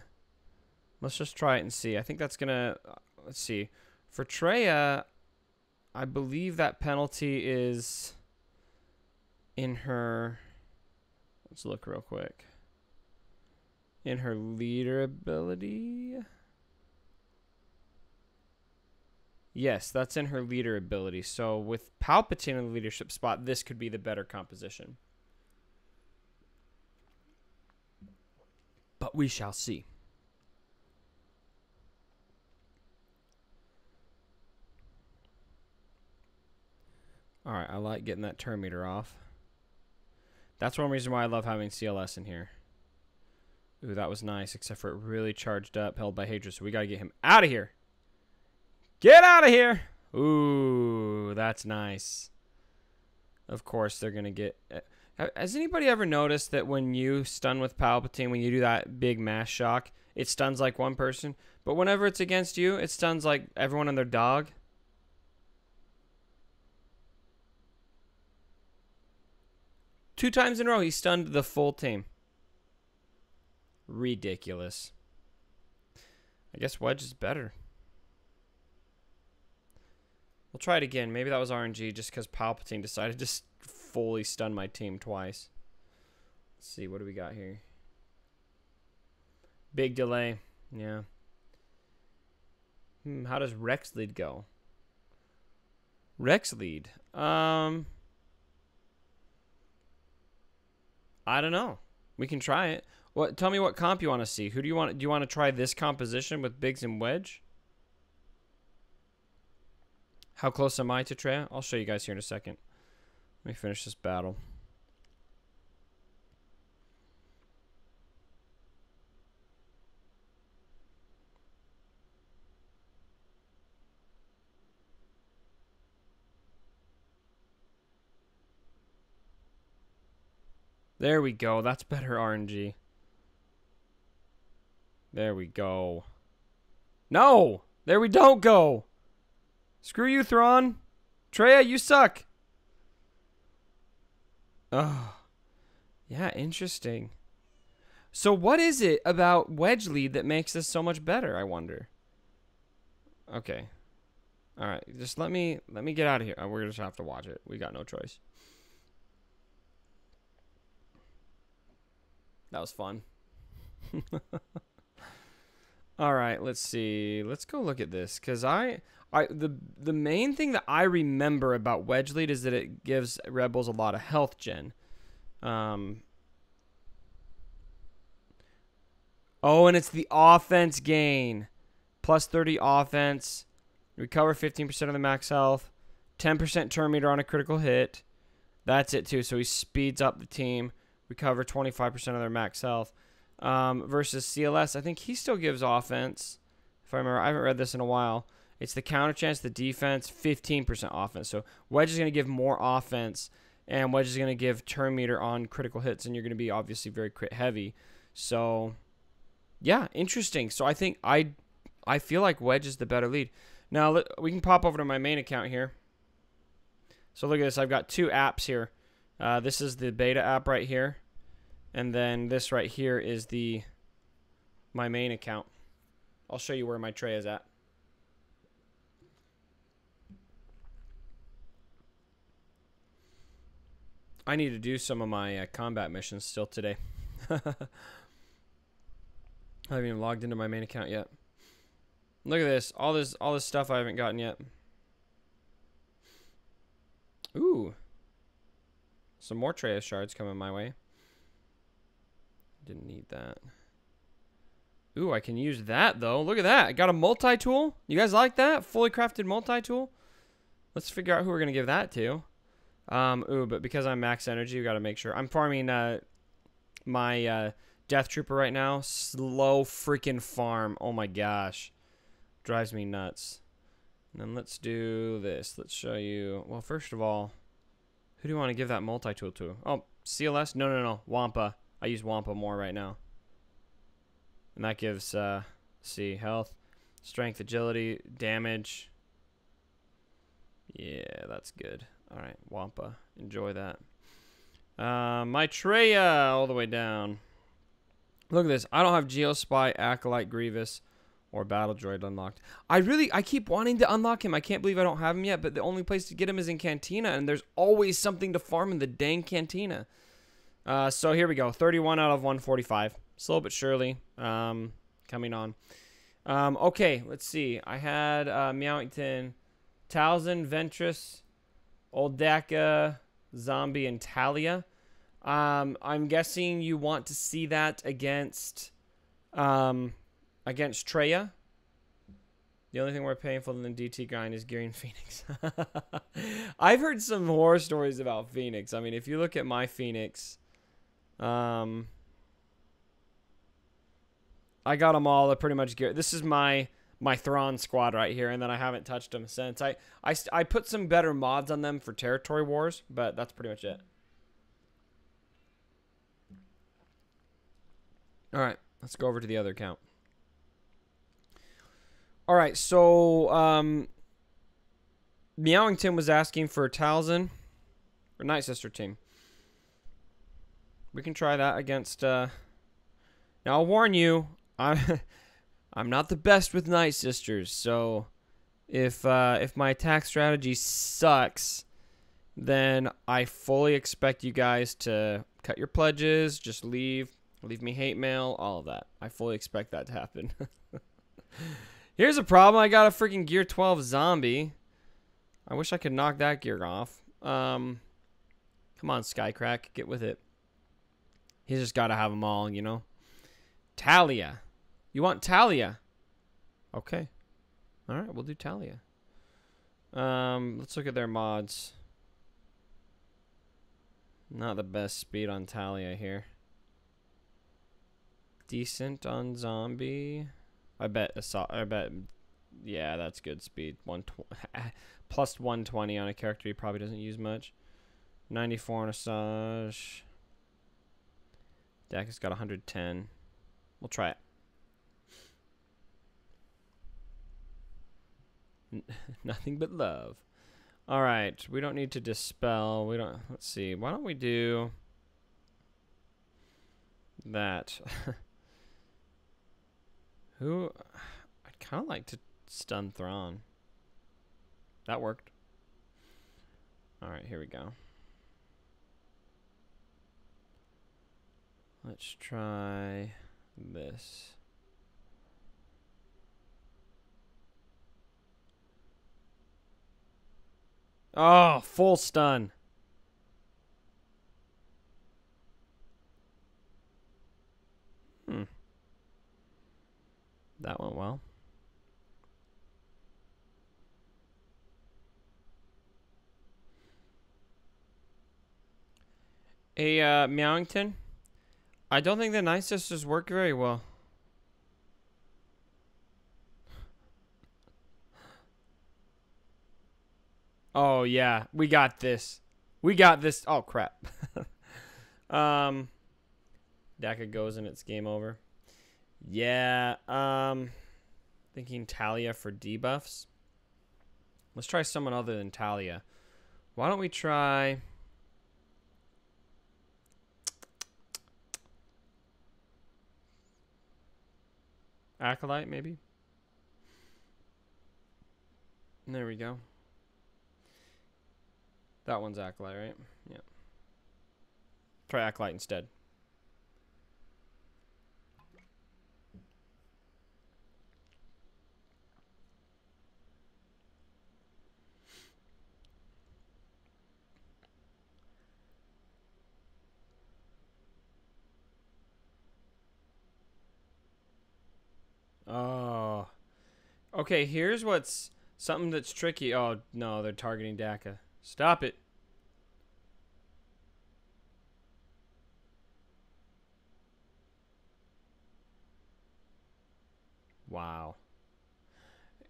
let's just try it and see. I think that's going to, let's see. For Traya, I believe that penalty is in her, let's look real quick. In her leader ability. Yes, that's in her leader ability. So with Palpatine in the leadership spot, this could be the better composition. But we shall see. All right, I like getting that turn meter off. That's one reason why I love having CLS in here. Ooh, that was nice, except for it really charged up, held by Hadra, so we got to get him out of here. Get out of here! Ooh, that's nice. Of course, they're going to get... Has anybody ever noticed that when you stun with Palpatine, when you do that big mass shock, it stuns like one person? But whenever it's against you, it stuns like everyone and their dog? Two times in a row, he stunned the full team. Ridiculous. I guess Wedge is better. We'll try it again. Maybe that was RNG just because Palpatine decided to fully stun my team twice. Let's see. What do we got here? Big delay. Yeah. How does Rex lead go? Rex lead. I don't know. We can try it. What? Tell me what comp you want to see. Who do you want? Do you want to try this composition with Biggs and Wedge? How close am I to Traya? I'll show you guys here in a second. Let me finish this battle. There we go. That's better RNG. There we go. No! There we don't go! Screw you, Thrawn. Traya, you suck. Oh. Yeah, interesting. So what is it about Wedge lead that makes this so much better, I wonder? Okay. All right, just let me get out of here. We're just have to watch it. We got no choice. That was fun. All right, let's see. Let's go look at this because the main thing that I remember about Wedge Lead is that it gives rebels a lot of health gen. Oh, and it's the offense gain. Plus 30 offense. Recover 15% of the max health. 10% turn meter on a critical hit. That's it too. So he speeds up the team. Recover 25% of their max health. Versus CLS, I think he still gives offense. If I remember, I haven't read this in a while. It's the counter chance, the defense, 15% offense. So Wedge is going to give more offense, and Wedge is going to give turn meter on critical hits, and you're going to be obviously very crit heavy. So, yeah, interesting. So I think I feel like Wedge is the better lead. Now, we can pop over to my main account here. So look at this. I've got two apps here. This is the beta app right here. And then this right here is my main account. I'll show you where my tray is at. I need to do some of my combat missions still today. I haven't even logged into my main account yet. Look at this. All this stuff I haven't gotten yet. Ooh. Some more Treya shards coming my way. Didn't need that. Ooh, I can use that though. Look at that. I got a multi-tool. You guys like that? Fully crafted multi-tool. Let's figure out who we're going to give that to. Ooh, but because I'm max energy, we got to make sure. I'm farming my Death Trooper right now. Slow freaking farm. Oh my gosh. Drives me nuts. And then let's do this. Let's show you. Well, first of all, who do you want to give that multi-tool to? Oh, CLS? No. Wampa. I use Wampa more right now. And that gives, see, health, strength, agility, damage. Yeah, that's good. All right, Wampa. Enjoy that. My Treya all the way down. Look at this. I don't have Geospy, Acolyte, Grievous, or Battle Droid unlocked. I keep wanting to unlock him. I can't believe I don't have him yet, but the only place to get him is in Cantina, and there's always something to farm in the dang Cantina. So here we go. 31 out of 145. Slow but surely. Coming on. Okay, let's see. I had Meowington, Talzin, Ventress, Oldaka, Zombie, and Talia. I'm guessing you want to see that against Treya. The only thing more painful than the DT grind is gearing Phoenix. I've heard some horror stories about Phoenix. I mean, if you look at my Phoenix, I got them all pretty much geared. This is my Thrawn squad right here, and then I haven't touched them since. I put some better mods on them for Territory Wars, but that's pretty much it. All right, let's go over to the other account. All right, so Meowington was asking for Talzin or Night Sister team. We can try that against. Now I'll warn you, I'm not the best with Night Sisters, so if my attack strategy sucks, then I fully expect you guys to cut your pledges, just leave me hate mail, all of that. I fully expect that to happen. Here's a problem. I got a freaking Gear 12 zombie. I wish I could knock that gear off. Come on, Skycrack, get with it. He's just got to have them all, you know. Talia. You want Talia? Okay. All right, we'll do Talia. Let's look at their mods. Not the best speed on Talia here. Decent on zombie. I bet, yeah, that's good speed. Plus 120 on a character he probably doesn't use much. 94 on Asajj. Dak has got 110. We'll try it. Nothing but love. All right, we don't need to dispel. We don't. Let's see. Why don't we do that? Who? I'd kind of like to stun Thrawn. That worked. All right, here we go. Let's try this. Oh, full stun. That went well. Hey, Meowington. I don't think the Night Sisters work very well. Oh, yeah. We got this. We got this. Oh, crap. Daka goes and it's game over. Yeah. Thinking Talia for debuffs. Let's try someone other than Talia. Why don't we try... Acolyte, maybe? There we go. That one's Acolyte, right? Yeah. Try Acolyte instead. Oh. Okay, here's what's something that's tricky. Oh, no, they're targeting Daka. Stop it. Wow.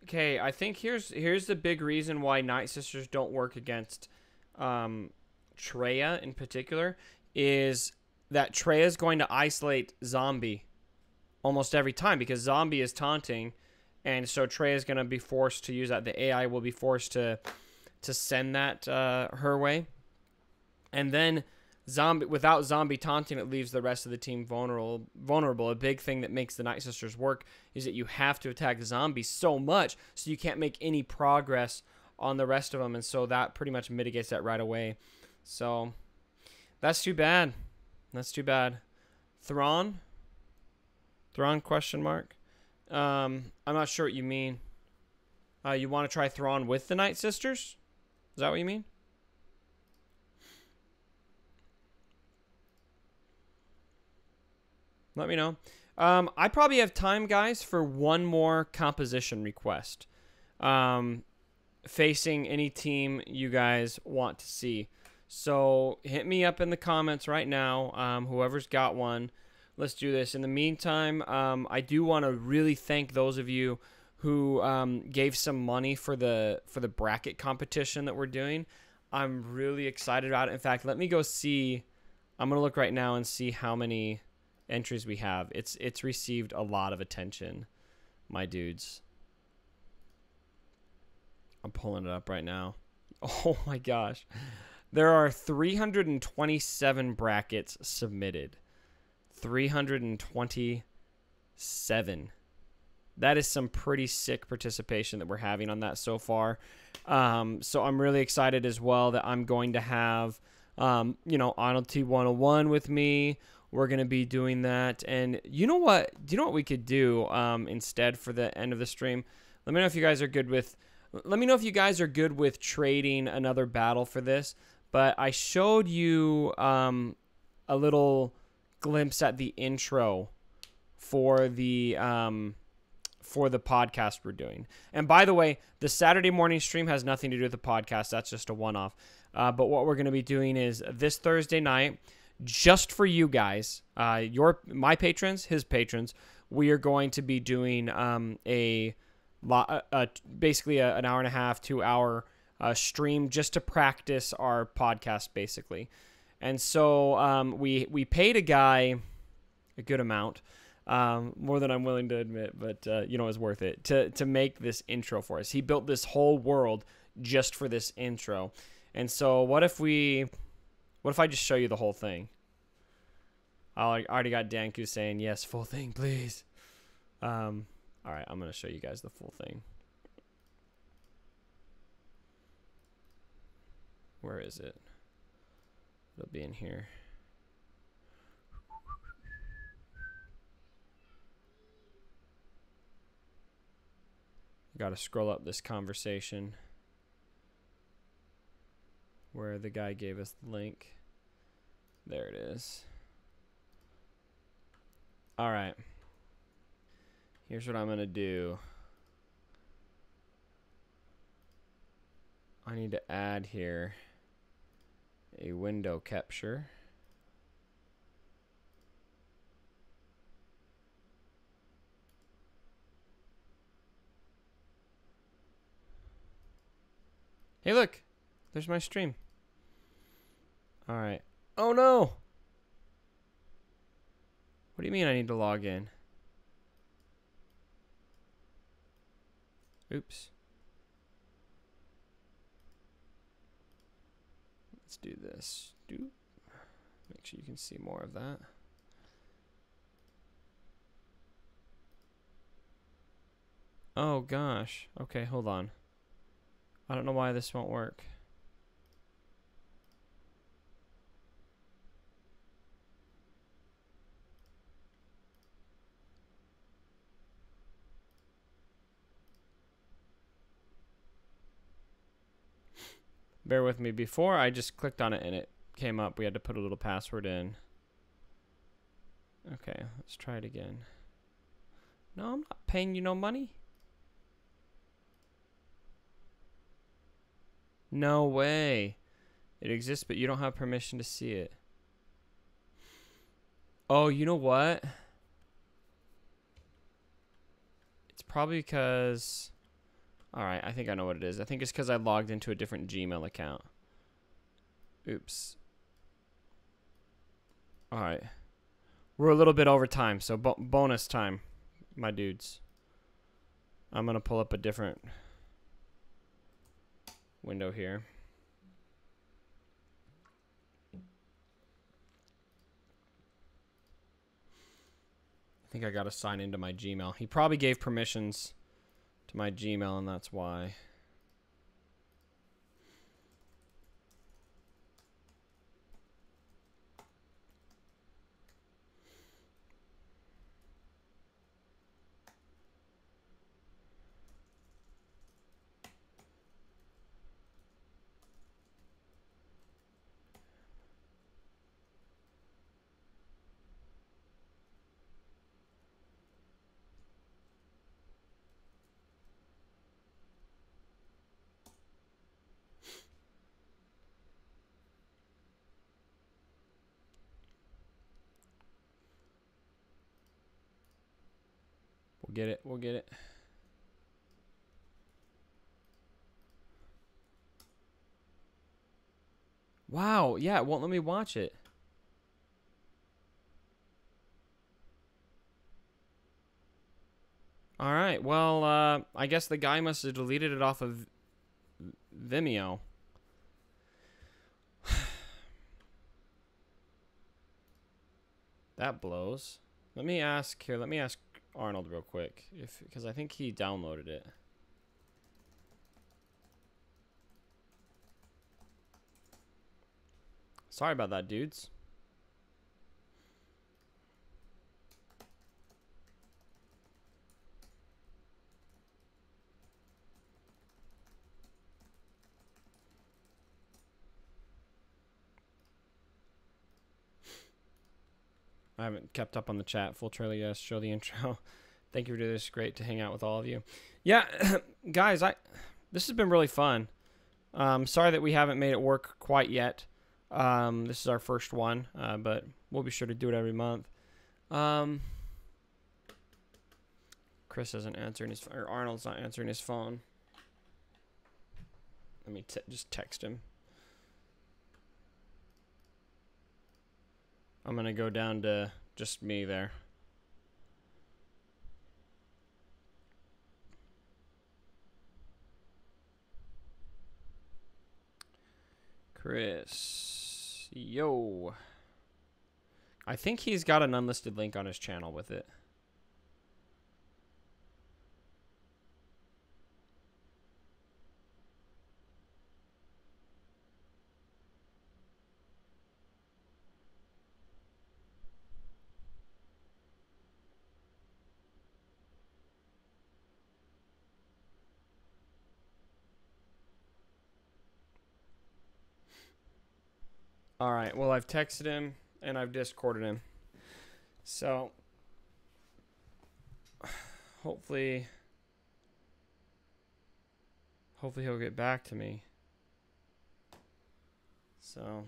Okay, I think here's the big reason why Night Sisters don't work against Traya in particular is that Traya is going to isolate Zombie almost every time because Zombie is taunting, and so Trey is going to be forced to use that. The AI will be forced to send that her way, and then without Zombie taunting, it leaves the rest of the team vulnerable. A big thing that makes the Night Sisters work is that you have to attack Zombie so much so you can't make any progress on the rest of them, and so that pretty much mitigates that right away. So that's too bad. That's too bad. Thrawn question mark. I'm not sure what you mean. You want to try Thrawn with the Night Sisters? Is that what you mean? Let me know. I probably have time, guys, for one more composition request. Facing any team you guys want to see. So hit me up in the comments right now. Whoever's got one. Let's do this. In the meantime, I do want to really thank those of you who gave some money for the bracket competition that we're doing. I'm really excited about it. In fact, let me go see. I'm gonna look right now and see how many entries we have. It's received a lot of attention, my dudes. I'm pulling it up right now. Oh my gosh, there are 327 brackets submitted. 327. That is some pretty sick participation that we're having on that so far. So I'm really excited as well that I'm going to have, Arnold T101 with me. We're going to be doing that. And you know what? Do you know what we could do instead for the end of the stream? Let me know if you guys are good with... Let me know if you guys are good with trading another battle for this. But I showed you a little glimpse at the intro for the podcast we're doing. And by the way, the Saturday morning stream has nothing to do with the podcast. That's just a one-off. But what we're going to be doing is this Thursday night, just for you guys, my patrons, his patrons, we are going to be doing basically an hour and a half, 2 hour stream just to practice our podcast, basically. And so we paid a guy a good amount, more than I'm willing to admit, but it's worth it to make this intro for us. He built this whole world just for this intro. And so what if I just show you the whole thing? I already got Danku saying, yes, full thing, please. All right, I'm going to show you guys the full thing. Where is it? It'll be in here. Got to scroll up this conversation. where the guy gave us the link. There it is. All right. Here's what I'm going to do. I need to add here a window capture. Hey, look. There's my stream. All right. Oh, no. What do you mean I need to log in? Oops. Let's do this. Make sure you can see more of that. Oh, gosh. Okay, hold on. I don't know why this won't work. Bear with me. Before, I just clicked on it and it came up. We had to put a little password in. Okay, let's try it again. No, I'm not paying you no money. No way. It exists, but you don't have permission to see it. Oh, you know what? It's probably because... Alright, I think I know what it is. I think it's because I logged into a different Gmail account. Oops. Alright. We're a little bit over time, so bonus time, my dudes. I'm going to pull up a different window here. I think I got to sign into my Gmail. He probably gave permissions to my Gmail, and that's why. We'll get it. We'll get it. Wow. Yeah, it won't let me watch it. All right. Well, I guess the guy must have deleted it off of Vimeo. That blows. Let me ask here. Let me ask Arnold real quick, because I think he downloaded it. Sorry about that, dudes. I haven't kept up on the chat. Full trailer, yes. Show the intro. Thank you for doing this. Great to hang out with all of you. Yeah, guys, this has been really fun. Sorry that we haven't made it work quite yet. This is our first one, but we'll be sure to do it every month. Chris isn't answering his phone, or Arnold's not answering his phone. Let me just text him. I'm going to go down to just me there. Chris. Yo. I think he's got an unlisted link on his channel with it. All right. Well, I've texted him and I've Discorded him. So hopefully he'll get back to me. So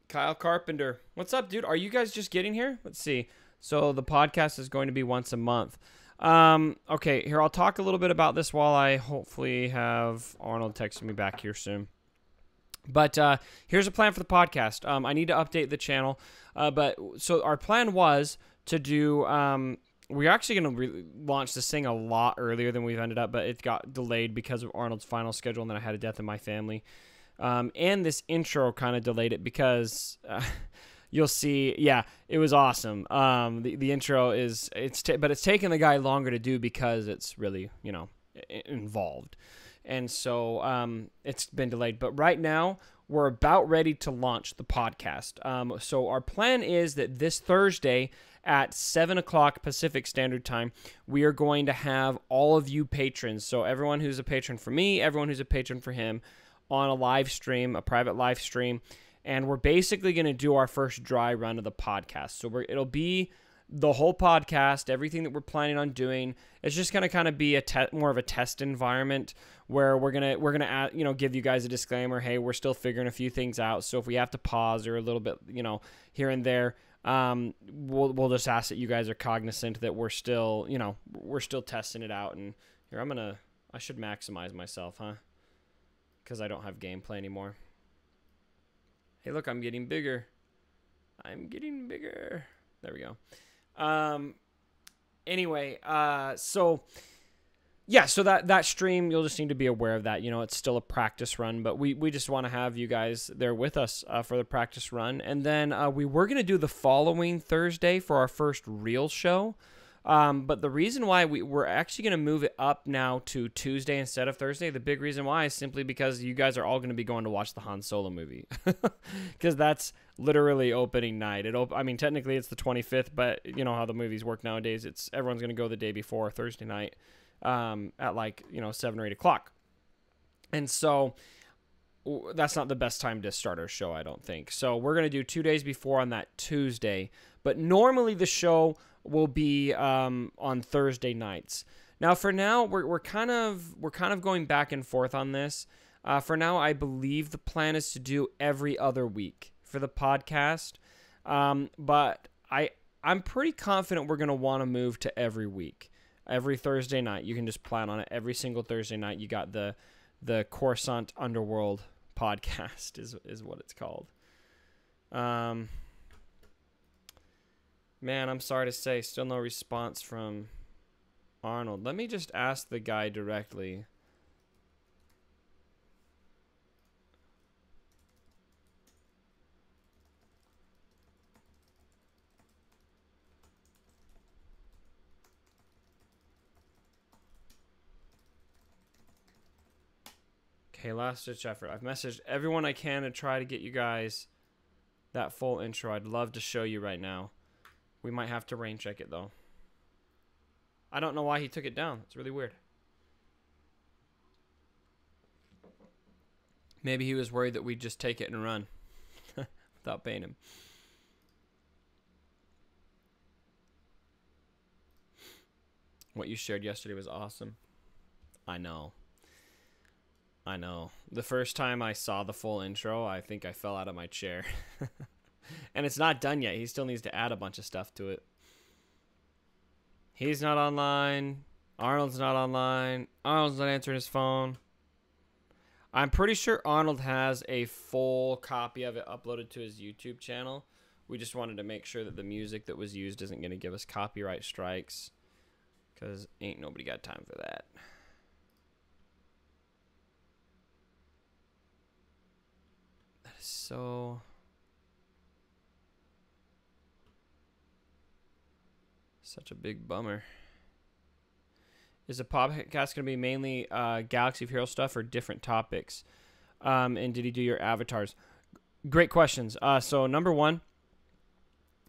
Kyle Carpenter, what's up, dude? Are you guys just getting here? Let's see. So the podcast is going to be once a month. Okay, here, I'll talk a little bit about this while I hopefully have Arnold texting me back here soon. But here's a plan for the podcast. I need to update the channel. But so our plan was to do, we're actually going to launch this thing a lot earlier than we've ended up, but it got delayed because of Arnold's final schedule, and then I had a death in my family. And this intro kind of delayed it because you'll see, yeah, it was awesome. The intro is, but it's taken the guy longer to do because it's really, involved. And so it's been delayed. But right now, we're about ready to launch the podcast. So our plan is that this Thursday at 7 o'clock Pacific Standard Time, we are going to have all of you patrons. So everyone who's a patron for me, everyone who's a patron for him, on a live stream, a private live stream. And we're basically going to do our first dry run of the podcast. So it'll be the whole podcast, everything that we're planning on doing. It's just going to kind of be more of a test environment where we're gonna give you guys a disclaimer. Hey, we're still figuring a few things out. So if we have to pause or a little bit, here and there, we'll just ask that you guys are cognizant that we're still testing it out. And here, I should maximize myself, huh? Because I don't have gameplay anymore. Hey, look, I'm getting bigger. I'm getting bigger. There we go. Anyway, so that stream, you'll just need to be aware of that. It's still a practice run, but we just want to have you guys there with us for the practice run. And then we were going to do the following Thursday for our first real show. But the reason why we're actually going to move it up now to Tuesday instead of Thursday, the big reason why is simply because you guys are all going to be going to watch the Han Solo movie. Because that's literally opening night. Technically it's the 25th, but you know how the movies work nowadays. Everyone's going to go the day before, Thursday night, at 7 or 8 o'clock. And so that's not the best time to start our show, I don't think. So we're going to do 2 days before on that Tuesday. But normally the show will be on Thursday nights. Now, for now, we're kind of going back and forth on this. For now, I believe the plan is to do every other week for the podcast. But I'm pretty confident we're gonna want to move to every week, every Thursday night. You can just plan on it every single Thursday night. You got the Coruscant Underworld podcast is what it's called. Man, I'm sorry to say, still no response from Arnold. Let me just ask the guy directly. Okay, last ditch effort. I've messaged everyone I can to try to get you guys that full intro. I'd love to show you right now. We might have to rain check it, though. I don't know why he took it down. It's really weird. Maybe he was worried that we'd just take it and run without paying him. What you shared yesterday was awesome. I know. The first time I saw the full intro, I think I fell out of my chair. And it's not done yet. He still needs to add a bunch of stuff to it. He's not online. Arnold's not online. Arnold's not answering his phone. I'm pretty sure Arnold has a full copy of it uploaded to his YouTube channel. We just wanted to make sure that the music that was used isn't going to give us copyright strikes. Because ain't nobody got time for that. That is so... such a big bummer. Is the podcast going to be mainly Galaxy of Heroes stuff or different topics? And did he do your avatars? Great questions. So number one,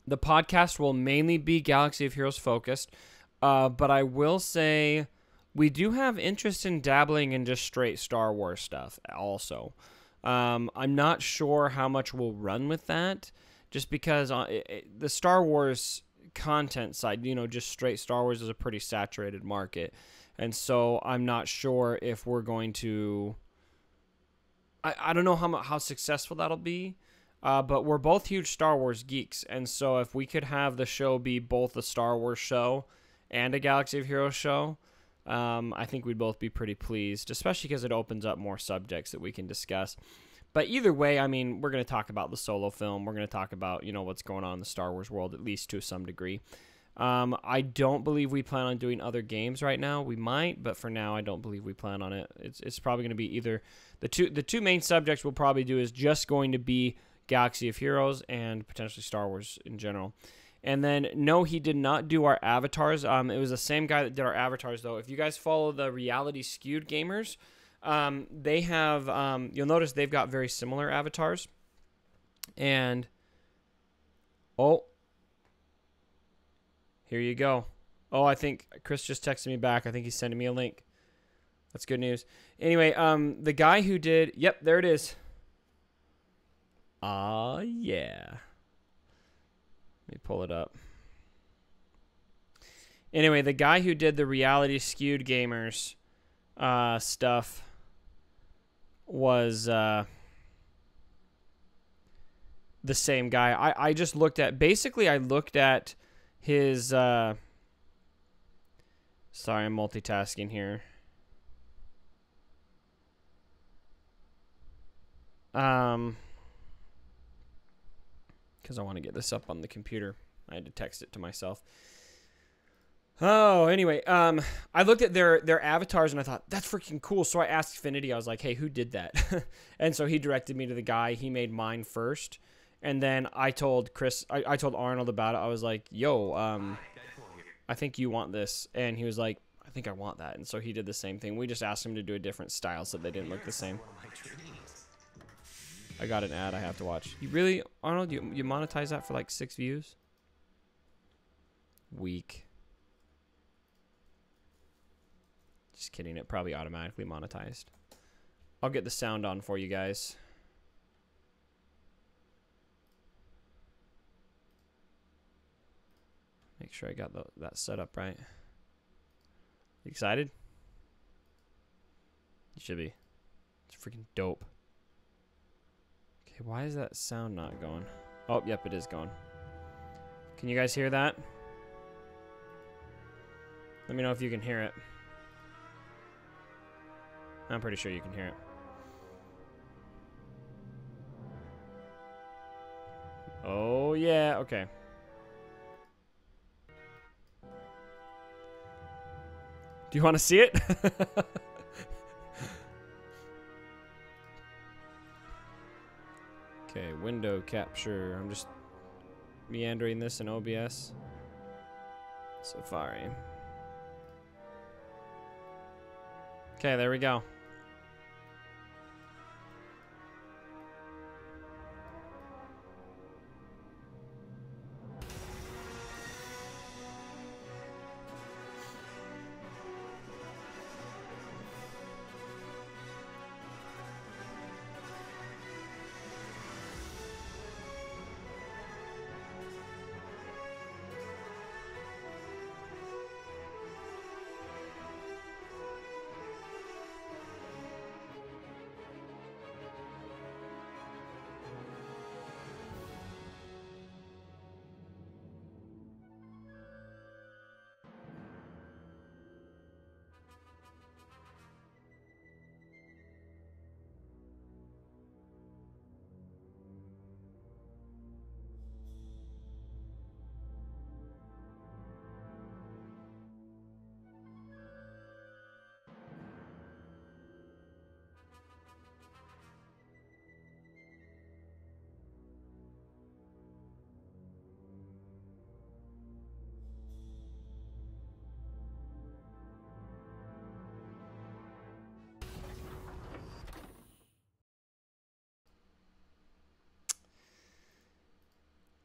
the podcast will mainly be Galaxy of Heroes focused. But I will say we do have interest in dabbling in just straight Star Wars stuff also. I'm not sure how much we'll run with that, just because the Star Wars content side, just straight Star Wars is a pretty saturated market. And so I'm not sure if we're going to... I don't know how successful that'll be, but we're both huge Star Wars geeks. And so if we could have the show be both a Star Wars show and a Galaxy of Heroes show, I think we'd both be pretty pleased, especially because it opens up more subjects that we can discuss. But either way, I mean, we're going to talk about the Solo film. We're going to talk about, what's going on in the Star Wars world, at least to some degree. I don't believe we plan on doing other games right now. We might, but for now, I don't believe we plan on it. It's probably going to be either the two main subjects we'll probably do is just going to be Galaxy of Heroes and potentially Star Wars in general. And then, no, he did not do our avatars. It was the same guy that did our avatars, though. If you guys follow the Reality Skewed Gamers, they have, you'll notice they've got very similar avatars. And, here you go. Oh, I think Chris just texted me back. I think he's sending me a link. That's good news. Anyway, the guy who did... Yep, there it is. Yeah. Let me pull it up. Anyway, the guy who did the Reality Skewed Gamers stuff was the same guy. I just looked at... Basically, I looked at his... Sorry, I'm multitasking here. Because I want to get this up on the computer. I had to text it to myself. Oh, anyway, I looked at their avatars and I thought, that's freaking cool. So I asked Finity, I was like, hey, who did that? And so he directed me to the guy. He made mine first. And then I told Chris, I told Arnold about it. I was like, yo, I think you want this. And he was like, I think I want that. And so he did the same thing. We just asked him to do a different style so they didn't look the same. I got an ad I have to watch. You really, Arnold, you monetize that for like 6 views? Weak. Just kidding. It probably automatically monetized. I'll get the sound on for you guys. Make sure I got that set up right. You excited? You should be. It's freaking dope. Okay, why is that sound not going? Oh, yep, it is going. Can you guys hear that? Let me know if you can hear it. I'm pretty sure you can hear it. Oh, yeah, okay. Do you want to see it? Okay, window capture. I'm just meandering this in OBS. Safari. Okay, there we go.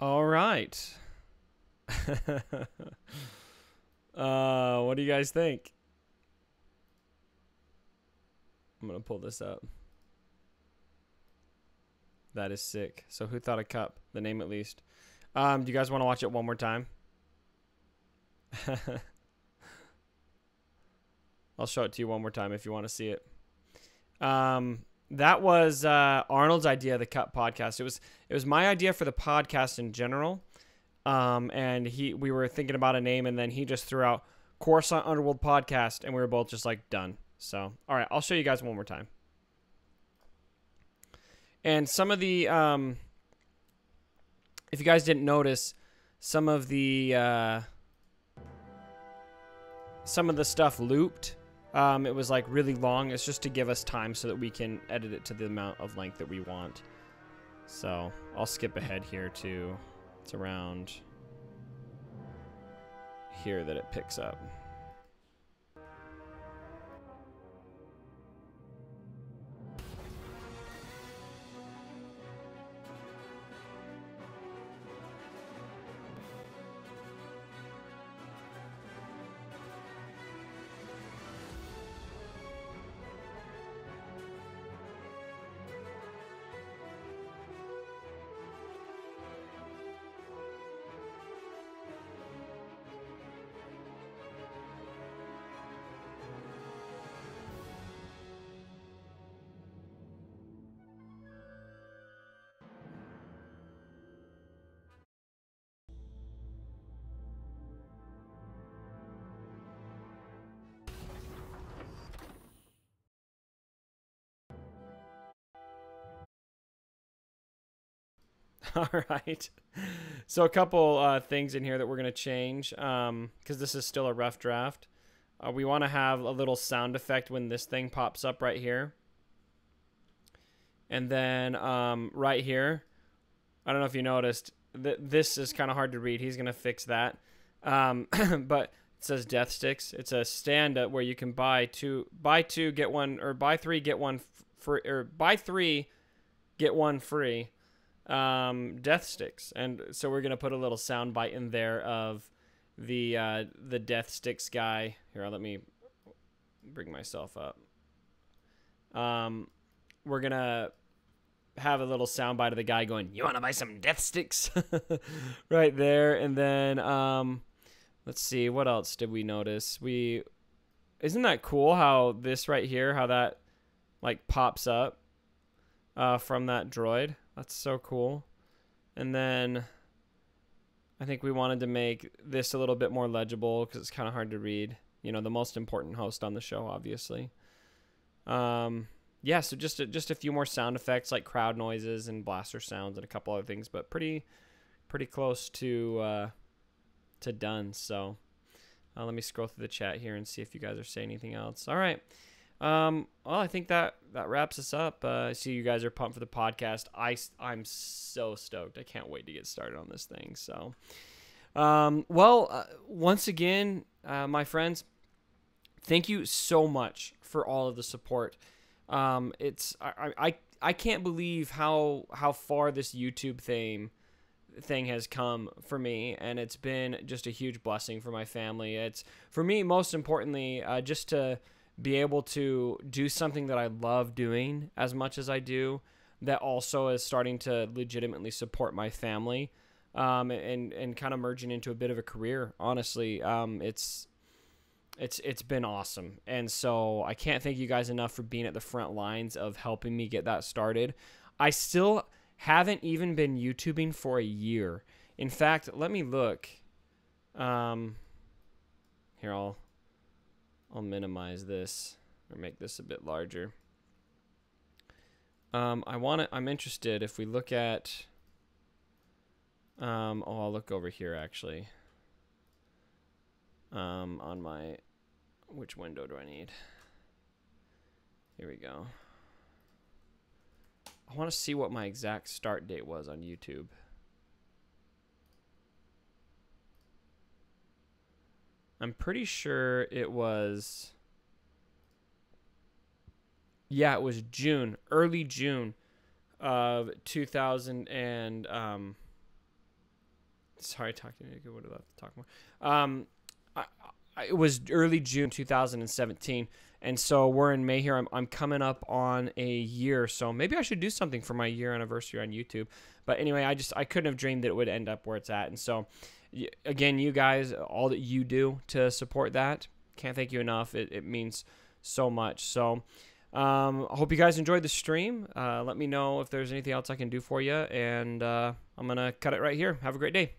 All right. What do you guys think? I'm gonna pull this up. That is sick. So Who Thought a Cup? The name at least. Do you guys want to watch it one more time? I'll show it to you one more time if you want to see it. That was Arnold's idea, the Cup podcast. It was my idea for the podcast in general. And we were thinking about a name, and then he just threw out Coruscant Underworld podcast, and we were both just like, done. So, all right, I'll show you guys one more time. And some of the, if you guys didn't notice, some of the stuff looped. It was like really long. It's just to give us time so that we can edit it to the amount of length that we want. So I'll skip ahead here to, it's around here that it picks up. All right. So a couple things in here that we're going to change because this is still a rough draft. We want to have a little sound effect when this thing pops up right here. And then right here, I don't know if you noticed, this is kind of hard to read. He's going to fix that. But it says Death Sticks. It's a stand up where you can buy two, get one, or buy three, get one free, or buy three, get one free. Death Sticks. And so we're gonna put a little sound bite in there of the Death Sticks guy. Here, let me bring myself up. We're gonna have a little sound bite of the guy going, "You want to buy some Death Sticks?" right there. And then let's see, what else did we notice? Isn't that cool how this right here, how that like pops up from that droid? That's so cool. And then I think we wanted to make this a little bit more legible because it's kind of hard to read. You know, the most important host on the show, obviously. Yeah, so just a few more sound effects like crowd noises and blaster sounds and a couple other things, but pretty close to done. So let me scroll through the chat here and see if you guys are saying anything else. All right. Well, I think that wraps us up. I see you guys are pumped for the podcast. I'm so stoked. I can't wait to get started on this thing. So, once again, my friends, thank you so much for all of the support. I can't believe how far this YouTube thing has come for me, and it's been just a huge blessing for my family. It's, for me, most importantly, just to be able to do something that I love doing as much as I do, that also is starting to legitimately support my family, and kind of merging into a bit of a career. Honestly, it's been awesome. And so I can't thank you guys enough for being at the front lines of helping me get that started. I still haven't even been YouTubing for a year. In fact, let me look. Here, I'll minimize this or make this a bit larger. I'm interested if we look at, I'll look over here actually. On my, which window do I need? Here we go. I want to see what my exact start date was on YouTube. I'm pretty sure it was, yeah, it was June, early June of 2000 and, sorry, talking to you, would have loved to talk more. it was early June 2017. And so we're in May here. I'm coming up on a year. So maybe I should do something for my year anniversary on YouTube. But anyway, I couldn't have dreamed that it would end up where it's at. And so, again, you guys, all that you do to support that, can't thank you enough. It means so much. So I hope you guys enjoyed the stream. Let me know if there's anything else I can do for you. And I'm going to cut it right here. Have a great day.